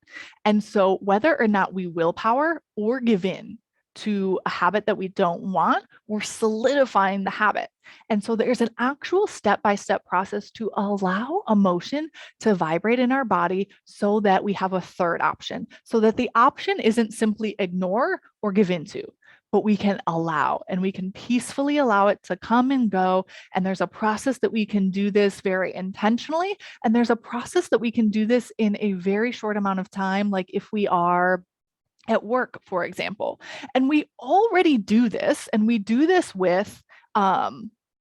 And so, whether or not we willpower or give in to a habit that we don't want, we're solidifying the habit. And so, there's an actual step by step process to allow emotion to vibrate in our body so that we have a third option, so that the option isn't simply ignore or give into, but we can allow and we can peacefully allow it to come and go. And there's a process that we can do this very intentionally. And there's a process that we can do this in a very short amount of time, like if we are at work, for example. And we already do this, and we do this with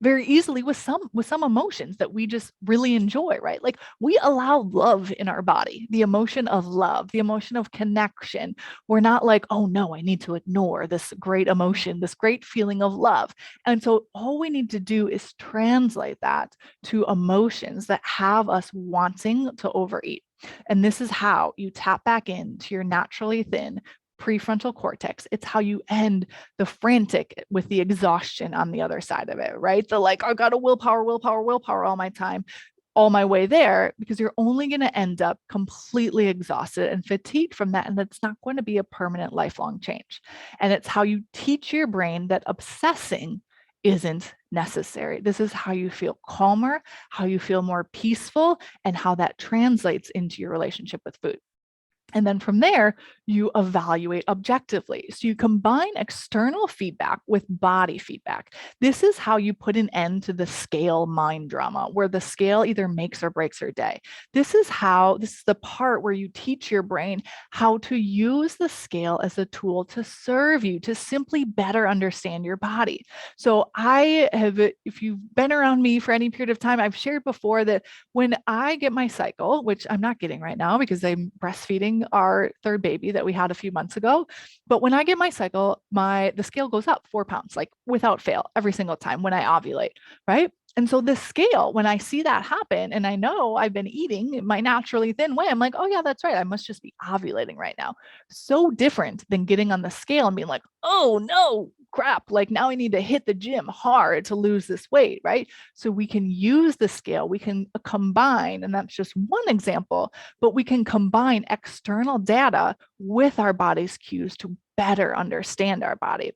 very easily with some emotions that we just really enjoy, right? Like we allow love in our body, the emotion of love, the emotion of connection. We're not like, oh no, I need to ignore this great emotion, this great feeling of love. And so all we need to do is translate that to emotions that have us wanting to overeat. And this is how you tap back into your naturally thin prefrontal cortex. It's how you end the frantic with the exhaustion on the other side of it, right? The like, I got to willpower, willpower, willpower all my time, all my way there, because you're only going to end up completely exhausted and fatigued from that. And that's not going to be a permanent lifelong change. And it's how you teach your brain that obsessing isn't necessary. This is how you feel calmer, how you feel more peaceful, and how that translates into your relationship with food. And then from there, you evaluate objectively. So you combine external feedback with body feedback. This is how you put an end to the scale mind drama, where the scale either makes or breaks your day. This is the part where you teach your brain how to use the scale as a tool to serve you, to simply better understand your body. So if you've been around me for any period of time, I've shared before that when I get my cycle, which I'm not getting right now because I'm breastfeeding our third baby that we had a few months ago. But when I get my cycle, the scale goes up 4 pounds, like without fail, every single time when I ovulate, right? And so the scale, when I see that happen and I know I've been eating my naturally thin way, I'm like, oh yeah, that's right. I must just be ovulating right now. So different than getting on the scale and being like, oh no, crap. Like now I need to hit the gym hard to lose this weight, right? So we can use the scale, we can combine, and that's just one example, but we can combine external data with our body's cues to better understand our body.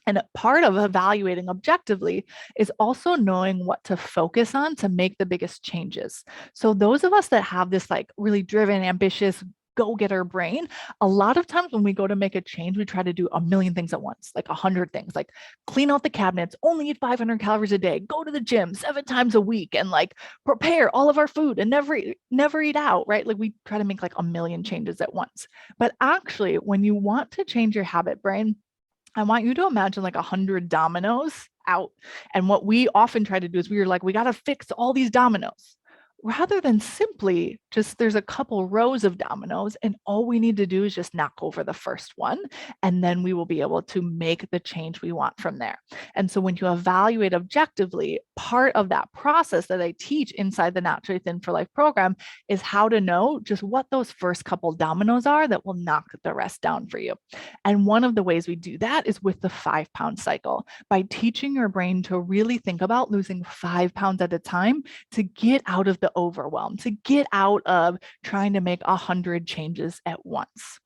And part of evaluating objectively is also knowing what to focus on to make the biggest changes. So those of us that have this like really driven, ambitious, go-getter brain, a lot of times when we go to make a change, we try to do a million things at once, like 100 things, like clean out the cabinets, only eat 500 calories a day, go to the gym 7 times a week, and like prepare all of our food and never eat out, right? Like we try to make like a million changes at once. But actually, when you want to change your habit brain, I want you to imagine like 100 dominoes out. And what we often try to do is we are like, we got to fix all these dominoes, rather than simply just there's a couple rows of dominoes and all we need to do is just knock over the first one, and then we will be able to make the change we want from there. And so when you evaluate objectively, part of that process that I teach inside the Naturally Thin for Life program is how to know just what those first couple dominoes are that will knock the rest down for you. And one of the ways we do that is with the 5-pound cycle, by teaching your brain to really think about losing 5 pounds at a time to get out of the overwhelm, to get out of trying to make 100 changes at once.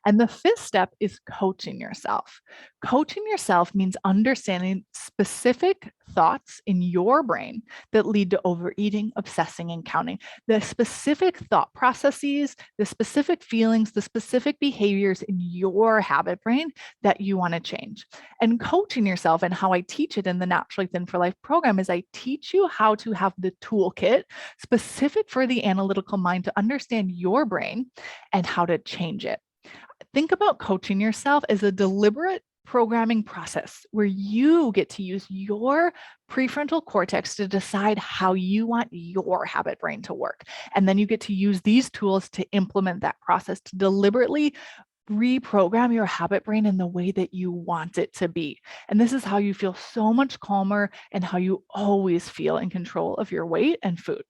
And the fifth step is coaching yourself. Coaching yourself means understanding specific thoughts in your brain that lead to overeating, obsessing, and counting. The specific thought processes, the specific feelings, the specific behaviors in your habit brain that you want to change. And coaching yourself, and how I teach it in the Naturally Thin for Life program, is I teach you how to have the toolkit specific for the analytical mind to understand your brain and how to change it. Think about coaching yourself as a deliberate programming process where you get to use your prefrontal cortex to decide how you want your habit brain to work. And then you get to use these tools to implement that process, to deliberately reprogram your habit brain in the way that you want it to be. And this is how you feel so much calmer and how you always feel in control of your weight and food.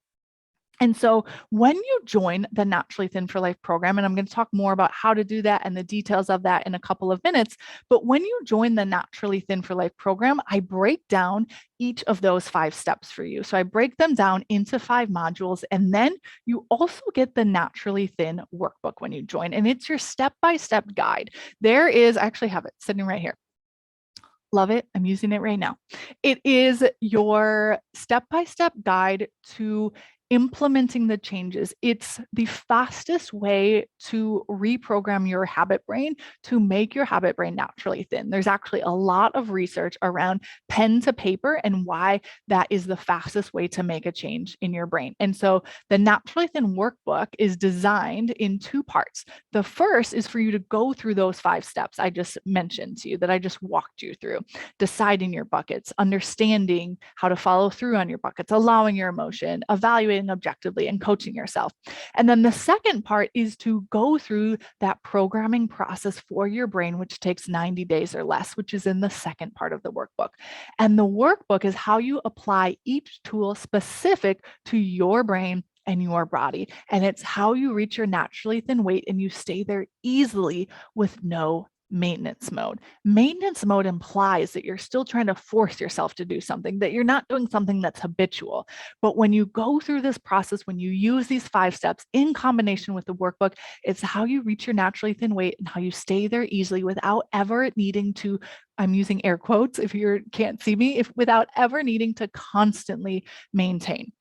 And so when you join the Naturally Thin for Life program, and I'm going to talk more about how to do that and the details of that in a couple of minutes, but when you join the Naturally Thin for Life program, I break down each of those 5 steps for you. So I break them down into 5 modules, and then you also get the Naturally Thin workbook when you join, and it's your step-by-step guide. There is, I actually have it sitting right here. Love it. I'm using it right now. It is your step-by-step guide to implementing the changes. It's the fastest way to reprogram your habit brain to make your habit brain naturally thin. There's actually a lot of research around pen to paper and why that is the fastest way to make a change in your brain. And so the Naturally Thin workbook is designed in 2 parts. The first is for you to go through those 5 steps I just mentioned to you, that I just walked you through: deciding your buckets, understanding how to follow through on your buckets, allowing your emotion, evaluating objectively, and coaching yourself. And then the second part is to go through that programming process for your brain, which takes 90 days or less, which is in the second part of the workbook. And the workbook is how you apply each tool specific to your brain and your body. And it's how you reach your naturally thin weight and you stay there easily with no maintenance mode. Maintenance mode implies that you're still trying to force yourself to do something, that you're not doing something that's habitual. But when you go through this process, when you use these 5 steps in combination with the workbook, it's how you reach your naturally thin weight and how you stay there easily without ever needing to, I'm using air quotes if you can't see me, without ever needing to constantly maintain.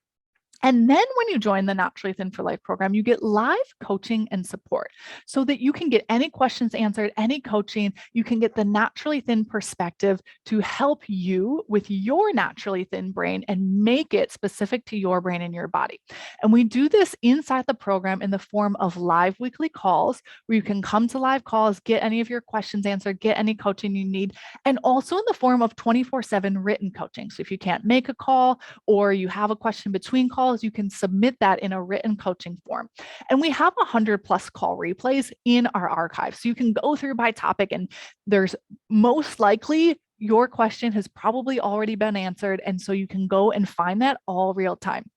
And then when you join the Naturally Thin for Life program, you get live coaching and support so that you can get any questions answered, any coaching. You can get the naturally thin perspective to help you with your naturally thin brain and make it specific to your brain and your body. And we do this inside the program in the form of live weekly calls where you can come to live calls, get any of your questions answered, get any coaching you need, and also in the form of 24/7 written coaching. So if you can't make a call or you have a question between calls, you can submit that in a written coaching form. And we have 100+ call replays in our archive. So you can go through by topic, and there's most likely your question has probably already been answered. And so you can go and find that all real time.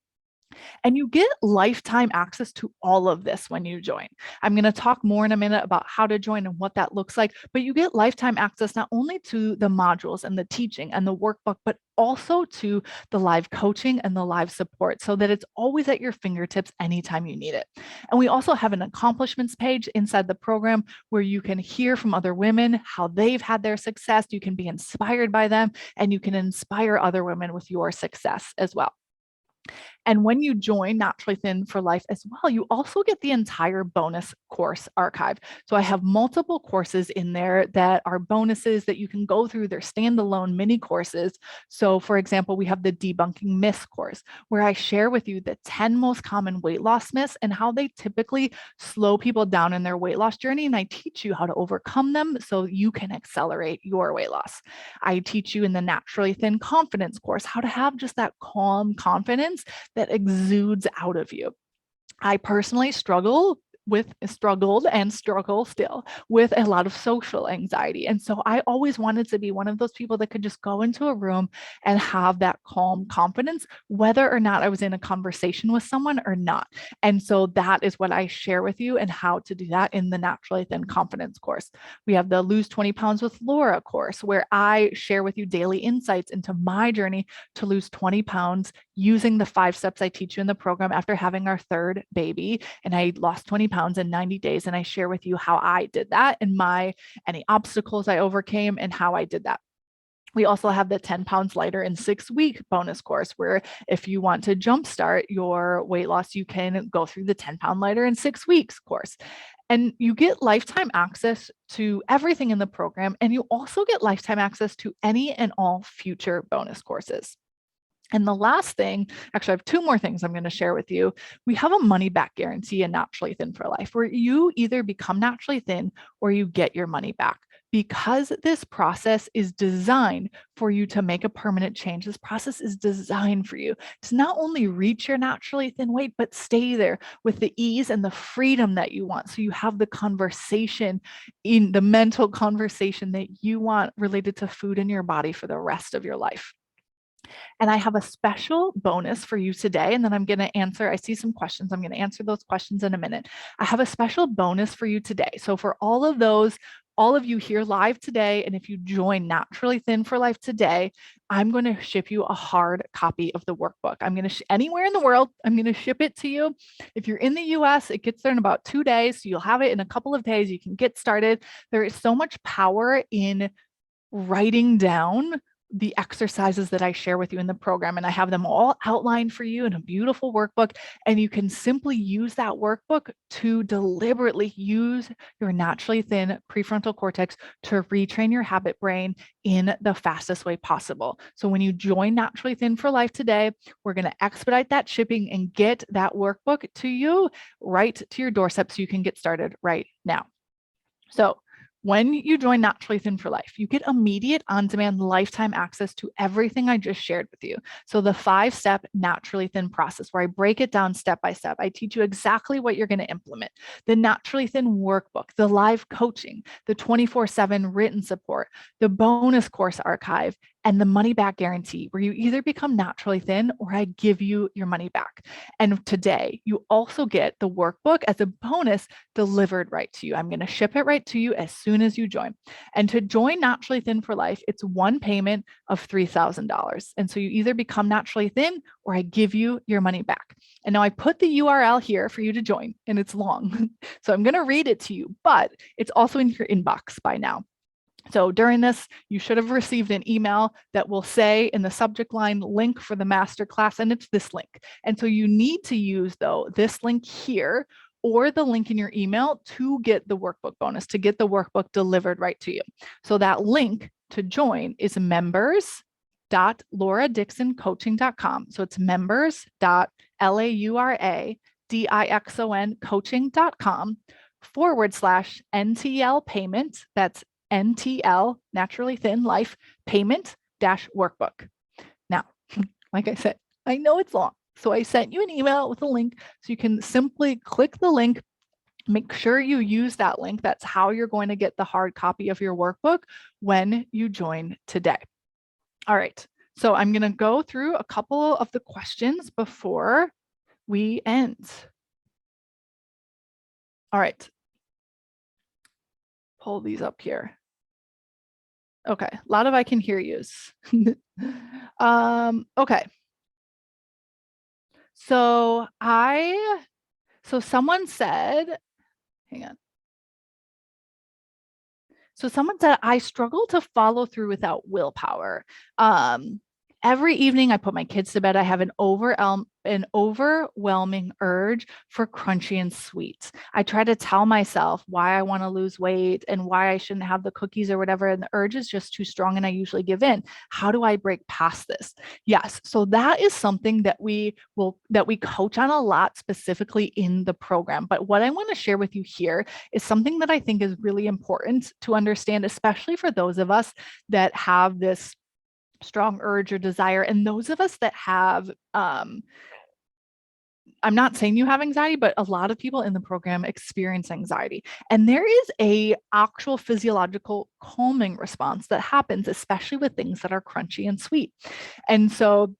And you get lifetime access to all of this when you join. I'm going to talk more in a minute about how to join and what that looks like, but you get lifetime access not only to the modules and the teaching and the workbook, but also to the live coaching and the live support so that it's always at your fingertips anytime you need it. And we also have an accomplishments page inside the program where you can hear from other women how they've had their success. You can be inspired by them and you can inspire other women with your success as well. And when you join Naturally Thin for Life as well, you also get the entire bonus course archive. So I have multiple courses in there that are bonuses that you can go through. They're standalone mini courses. So for example, we have the Debunking Myths course, where I share with you the 10 most common weight loss myths and how they typically slow people down in their weight loss journey. And I teach you how to overcome them so you can accelerate your weight loss. I teach you in the Naturally Thin Confidence course how to have just that calm confidence that exudes out of you. I personally struggled and struggle still with a lot of social anxiety. And so I always wanted to be one of those people that could just go into a room and have that calm confidence, whether or not I was in a conversation with someone or not. And so that is what I share with you and how to do that in the Naturally Thin Confidence course. We have the Lose 20 Pounds with Laura course, where I share with you daily insights into my journey to lose 20 pounds using the 5 steps I teach you in the program after having our 3rd baby. And I lost 20 pounds in 90 days. And I share with you how I did that and any obstacles I overcame and how I did that. We also have the 10 pounds lighter in 6-week bonus course, where if you want to jumpstart your weight loss, you can go through the 10-pound lighter in 6 weeks course. And you get lifetime access to everything in the program. And you also get lifetime access to any and all future bonus courses. And the last thing, actually, I have 2 more things I'm going to share with you. We have a money back guarantee in Naturally Thin for Life, where you either become naturally thin or you get your money back. because this process is designed for you to make a permanent change. This process is designed for you to not only reach your naturally thin weight, but stay there with the ease and the freedom that you want. So you have the conversation, in the mental conversation that you want related to food in your body for the rest of your life. And I have a special bonus for you today. And then I'm going to answer, I see some questions. I'm going to answer those questions in a minute. I have a special bonus for you today. So for all of you here live today, and if you join Naturally Thin for Life today, I'm going to ship you a hard copy of the workbook. I'm going to, anywhere in the world, I'm going to ship it to you. If you're in the US, it gets there in about 2 days. So you'll have it in a couple of days. You can get started. There is so much power in writing down the exercises that I share with you in the program, and I have them all outlined for you in a beautiful workbook, and you can simply use that workbook to deliberately use your naturally thin prefrontal cortex to retrain your habit brain in the fastest way possible. So when you join Naturally Thin for Life today, we're going to expedite that shipping and get that workbook to you right to your doorstep so you can get started right now. So when you join Naturally Thin for Life, you get immediate on-demand lifetime access to everything I just shared with you. So the 5-step Naturally Thin process, where I break it down step by step. I teach you exactly what you're going to implement. The Naturally Thin workbook, the live coaching, the 24/7 written support, the bonus course archive, and the money back guarantee, where you either become naturally thin or I give you your money back. And today, you also get the workbook as a bonus delivered right to you. I'm going to ship it right to you as soon as you join. And to join Naturally Thin for Life, it's one payment of $3,000. And so you either become naturally thin or I give you your money back. And now I put the URL here for you to join, and it's long. So I'm going to read it to you, but it's also in your inbox by now. So during this, you should have received an email that will say in the subject line, link for the masterclass, and it's this link. And so you need to use, though, this link here or the link in your email to get the workbook bonus, to get the workbook delivered right to you. So that link to join is members.lauradixoncoaching.com. So it's members.lauradixoncoaching.com/NTL payment. That's NTL, Naturally Thin Life Payment -workbook. Now, like I said, I know it's long, so I sent you an email with a link so you can simply click the link. Make sure you use that link. That's how you're going to get the hard copy of your workbook when you join today. All right, so I'm going to go through a couple of the questions before we end. All right. Pull these up here. Okay, a lot of I can hear yous. Okay. So someone said, hang on. So someone said, I struggle to follow through without willpower. Every evening I put my kids to bed, I have an overwhelming urge for crunchy and sweet. I try to tell myself why I want to lose weight and why I shouldn't have the cookies or whatever, and the urge is just too strong and I usually give in. How do I break past this? Yes, so that is something that we coach on a lot, specifically in the program. But what I want to share with you here is something that I think is really important to understand, especially for those of us that have this strong urge or desire, and those of us that have I'm not saying you have anxiety, but a lot of people in the program experience anxiety, and there is a actual physiological calming response that happens, especially with things that are crunchy and sweet. And so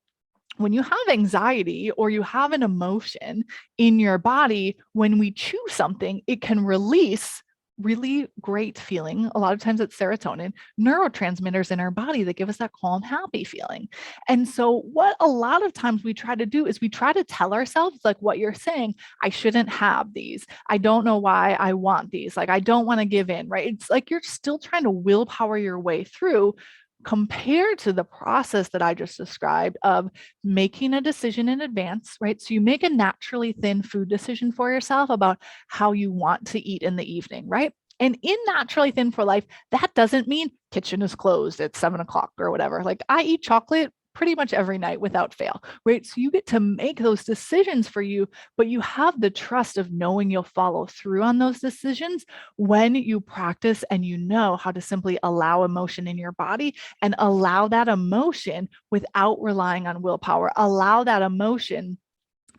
when you have anxiety or you have an emotion in your body, when we chew something, it can release really great feeling. A lot of times it's serotonin, neurotransmitters in our body that give us that calm, happy feeling. And so what a lot of times we try to do is we try to tell ourselves, like what you're saying, I shouldn't have these. I don't know why I want these. Like, I don't want to give in, right? It's like you're still trying to willpower your way through, compared to the process that I just described of making a decision in advance, right? So you make a naturally thin food decision for yourself about how you want to eat in the evening, right? And in Naturally Thin for Life, that doesn't mean kitchen is closed at 7 o'clock or whatever. Like, I eat chocolate pretty much every night without fail, right? So you get to make those decisions for you, but you have the trust of knowing you'll follow through on those decisions when you practice and you know how to simply allow emotion in your body and allow that emotion without relying on willpower. Allow that emotion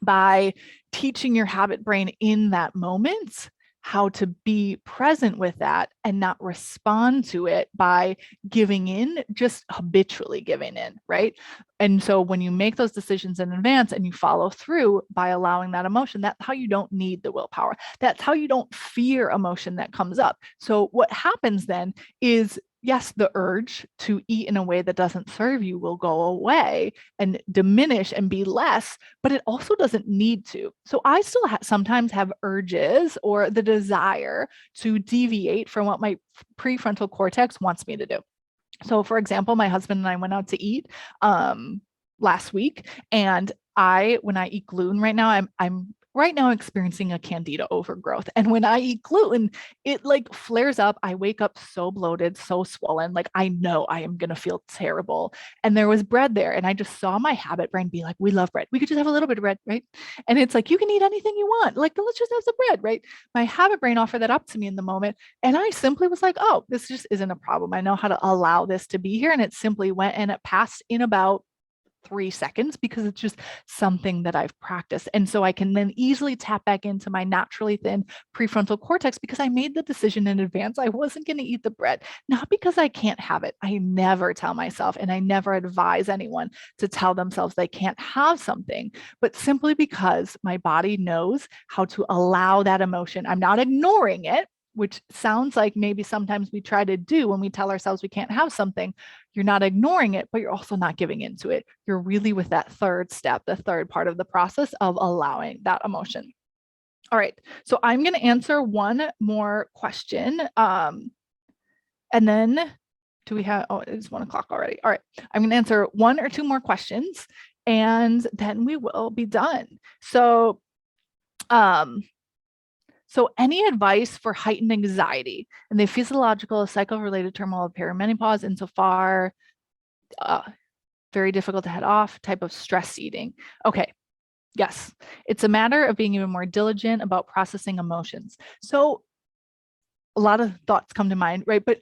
by teaching your habit brain in that moment how to be present with that and not respond to it by giving in, just habitually giving in, right? And so when you make those decisions in advance and you follow through by allowing that emotion, that's how you don't need the willpower. That's how you don't fear emotion that comes up. So what happens then is, yes, the urge to eat in a way that doesn't serve you will go away and diminish and be less, but it also doesn't need to. So I still sometimes have urges or the desire to deviate from what my prefrontal cortex wants me to do. So for example, my husband and I went out to eat last week, and when I eat gluten right now, I'm right now experiencing a candida overgrowth. And when I eat gluten, it like flares up. I wake up so bloated, so swollen. Like I know I am going to feel terrible. And there was bread there. And I just saw my habit brain be like, we love bread. We could just have a little bit of bread, right? And it's like, you can eat anything you want. Like, let's just have some bread, right? My habit brain offered that up to me in the moment. And I simply was like, oh, this just isn't a problem. I know how to allow this to be here. And it simply went and it passed in about 3 seconds because it's just something that I've practiced. And so I can then easily tap back into my naturally thin prefrontal cortex because I made the decision in advance. I wasn't going to eat the bread, not because I can't have it. I never tell myself, and I never advise anyone to tell themselves they can't have something, but simply because my body knows how to allow that emotion. I'm not ignoring it, which sounds like maybe sometimes we try to do when we tell ourselves we can't have something. You're not ignoring it, but you're also not giving into it. You're really with that third step, the third part of the process of allowing that emotion. All right, so I'm going to answer one more question. And then do we have, oh, it's 1 o'clock already. All right, I'm going to answer 1 or 2 more questions and then we will be done. So any advice for heightened anxiety and the physiological, cycle-related turmoil of perimenopause insofar, very difficult to head off, type of stress eating? Okay, yes, it's a matter of being even more diligent about processing emotions. So a lot of thoughts come to mind, right? But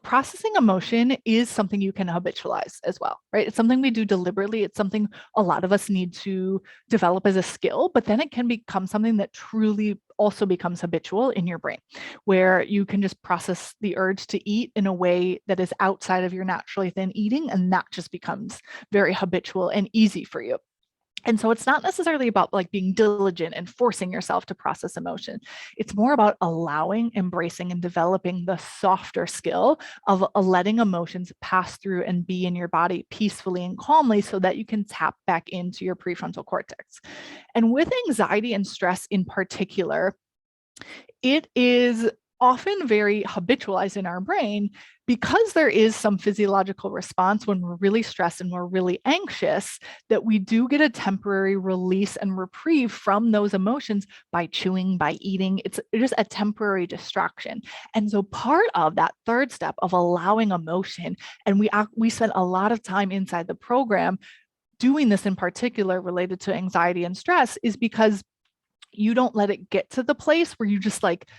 processing emotion is something you can habitualize as well, right? It's something we do deliberately. It's something a lot of us need to develop as a skill, but then it can become something that truly also becomes habitual in your brain, where you can just process the urge to eat in a way that is outside of your naturally thin eating, and that just becomes very habitual and easy for you. And so it's not necessarily about like being diligent and forcing yourself to process emotion. It's more about allowing, embracing, and developing the softer skill of letting emotions pass through and be in your body peacefully and calmly so that you can tap back into your prefrontal cortex. And with anxiety and stress in particular, it is often very habitualized in our brain because there is some physiological response when we're really stressed and we're really anxious, that we do get a temporary release and reprieve from those emotions by chewing, by eating. It's just a temporary distraction. And so part of that third step of allowing emotion, and we spent a lot of time inside the program doing this in particular related to anxiety and stress, is because you don't let it get to the place where you just like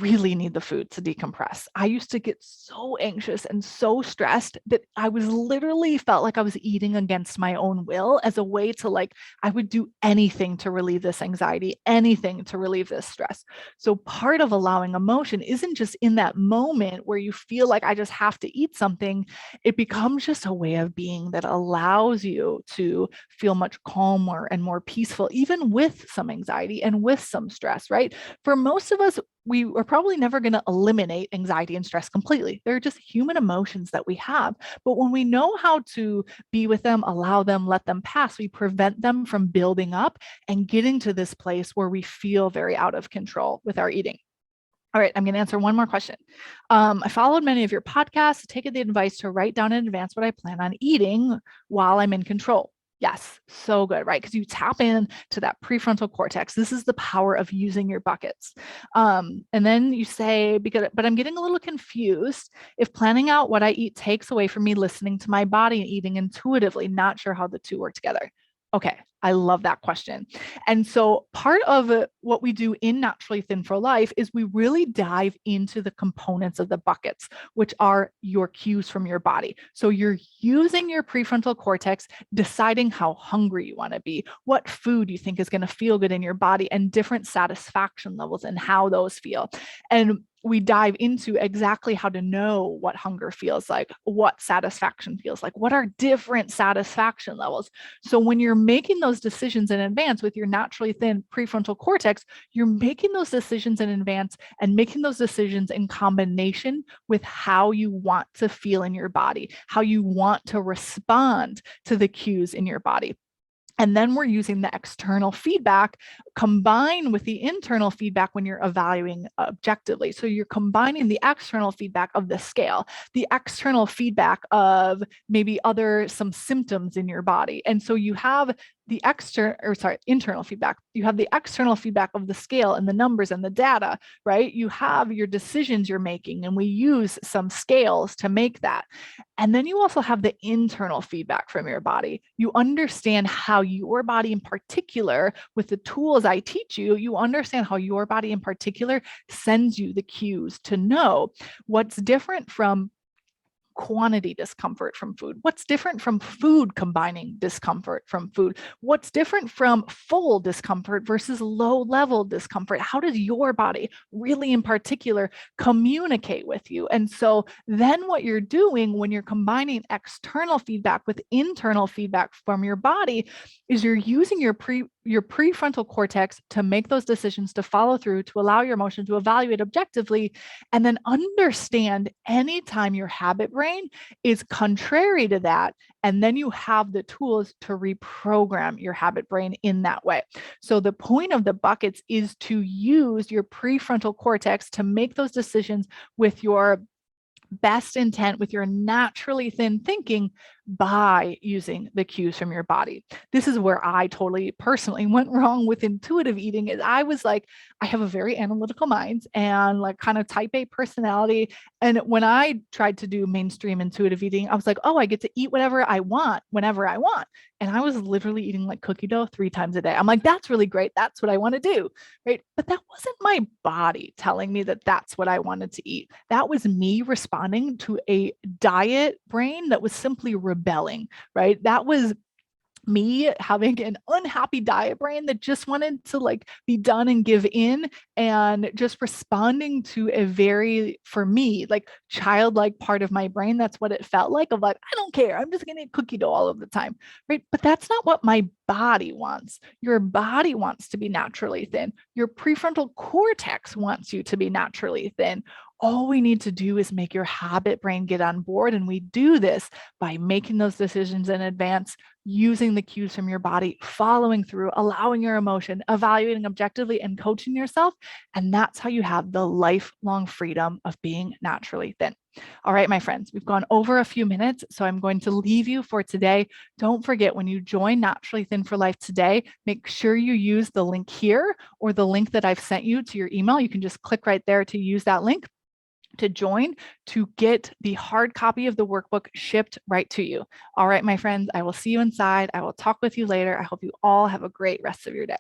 really need the food to decompress. I used to get so anxious and so stressed that I was literally felt like I was eating against my own will as a way to like, I would do anything to relieve this anxiety, anything to relieve this stress. So part of allowing emotion isn't just in that moment where you feel like I just have to eat something. It becomes just a way of being that allows you to feel much calmer and more peaceful, even with some anxiety and with some stress, right? For most of us, we are probably never going to eliminate anxiety and stress completely. They're just human emotions that we have. But when we know how to be with them, allow them, let them pass, we prevent them from building up and getting to this place where we feel very out of control with our eating. All right, I'm going to answer one more question. I followed many of your podcasts, taken the advice to write down in advance what I plan on eating while I'm in control. Yes, so good, right? Because you tap in to that prefrontal cortex. This is the power of using your buckets. And then you say, but I'm getting a little confused. If planning out what I eat takes away from me listening to my body and eating intuitively, not sure how the two work together. Okay, I love that question. And so part of what we do in Naturally Thin for Life is we really dive into the components of the buckets, which are your cues from your body. So you're using your prefrontal cortex, deciding how hungry you want to be, what food you think is going to feel good in your body, and different satisfaction levels and how those feel. And we dive into exactly how to know what hunger feels like, what satisfaction feels like, what are different satisfaction levels. So when you're making those decisions in advance with your naturally thin prefrontal cortex, you're making those decisions in advance and making those decisions in combination with how you want to feel in your body, how you want to respond to the cues in your body. And then we're using the external feedback combined with the internal feedback when you're evaluating objectively. So you're combining the external feedback of the scale, the external feedback of maybe some symptoms in your body. And so you have the internal feedback. You have the external feedback of the scale and the numbers and the data, right? You have your decisions you're making, and we use some scales to make that. And then you also have the internal feedback from your body. You understand how your body in particular, with the tools I teach you, you understand how your body in particular sends you the cues to know what's different from quantity discomfort from food? What's different from food combining discomfort from food? What's different from full discomfort versus low level discomfort? How does your body really in particular communicate with you? And so then what you're doing when you're combining external feedback with internal feedback from your body is you're using your prefrontal cortex to make those decisions, to follow through, to allow your emotion to evaluate objectively, and then understand anytime your habit brain is contrary to that. And then you have the tools to reprogram your habit brain in that way. So the point of the buckets is to use your prefrontal cortex to make those decisions with your best intent, with your naturally thin thinking, by using the cues from your body. This is where I totally personally went wrong with intuitive eating. Is I was like, I have a very analytical mind and like kind of type A personality. And when I tried to do mainstream intuitive eating, I was like, oh, I get to eat whatever I want whenever I want. And I was literally eating like cookie dough 3 times a day. I'm like, that's really great. That's what I want to do. Right. But that wasn't my body telling me that that's what I wanted to eat. That was me responding to a diet brain that was simply rebelling, right? That was me having an unhappy diet brain that just wanted to like be done and give in, and just responding to a very, for me, like childlike part of my brain. That's what it felt like, of like, I don't care, I'm just gonna eat cookie dough all of the time, right? But that's not what my body wants. Your body wants to be naturally thin. Your prefrontal cortex wants you to be naturally thin. All we need to do is make your habit brain get on board. And we do this by making those decisions in advance, using the cues from your body, following through, allowing your emotion, evaluating objectively, and coaching yourself. And that's how you have the lifelong freedom of being naturally thin. All right, my friends, we've gone over a few minutes, so I'm going to leave you for today. Don't forget, when you join Naturally Thin for Life today, make sure you use the link here or the link that I've sent you to your email. You can just click right there to use that link to join, to get the hard copy of the workbook shipped right to you. All right, my friends, I will see you inside. I will talk with you later. I hope you all have a great rest of your day.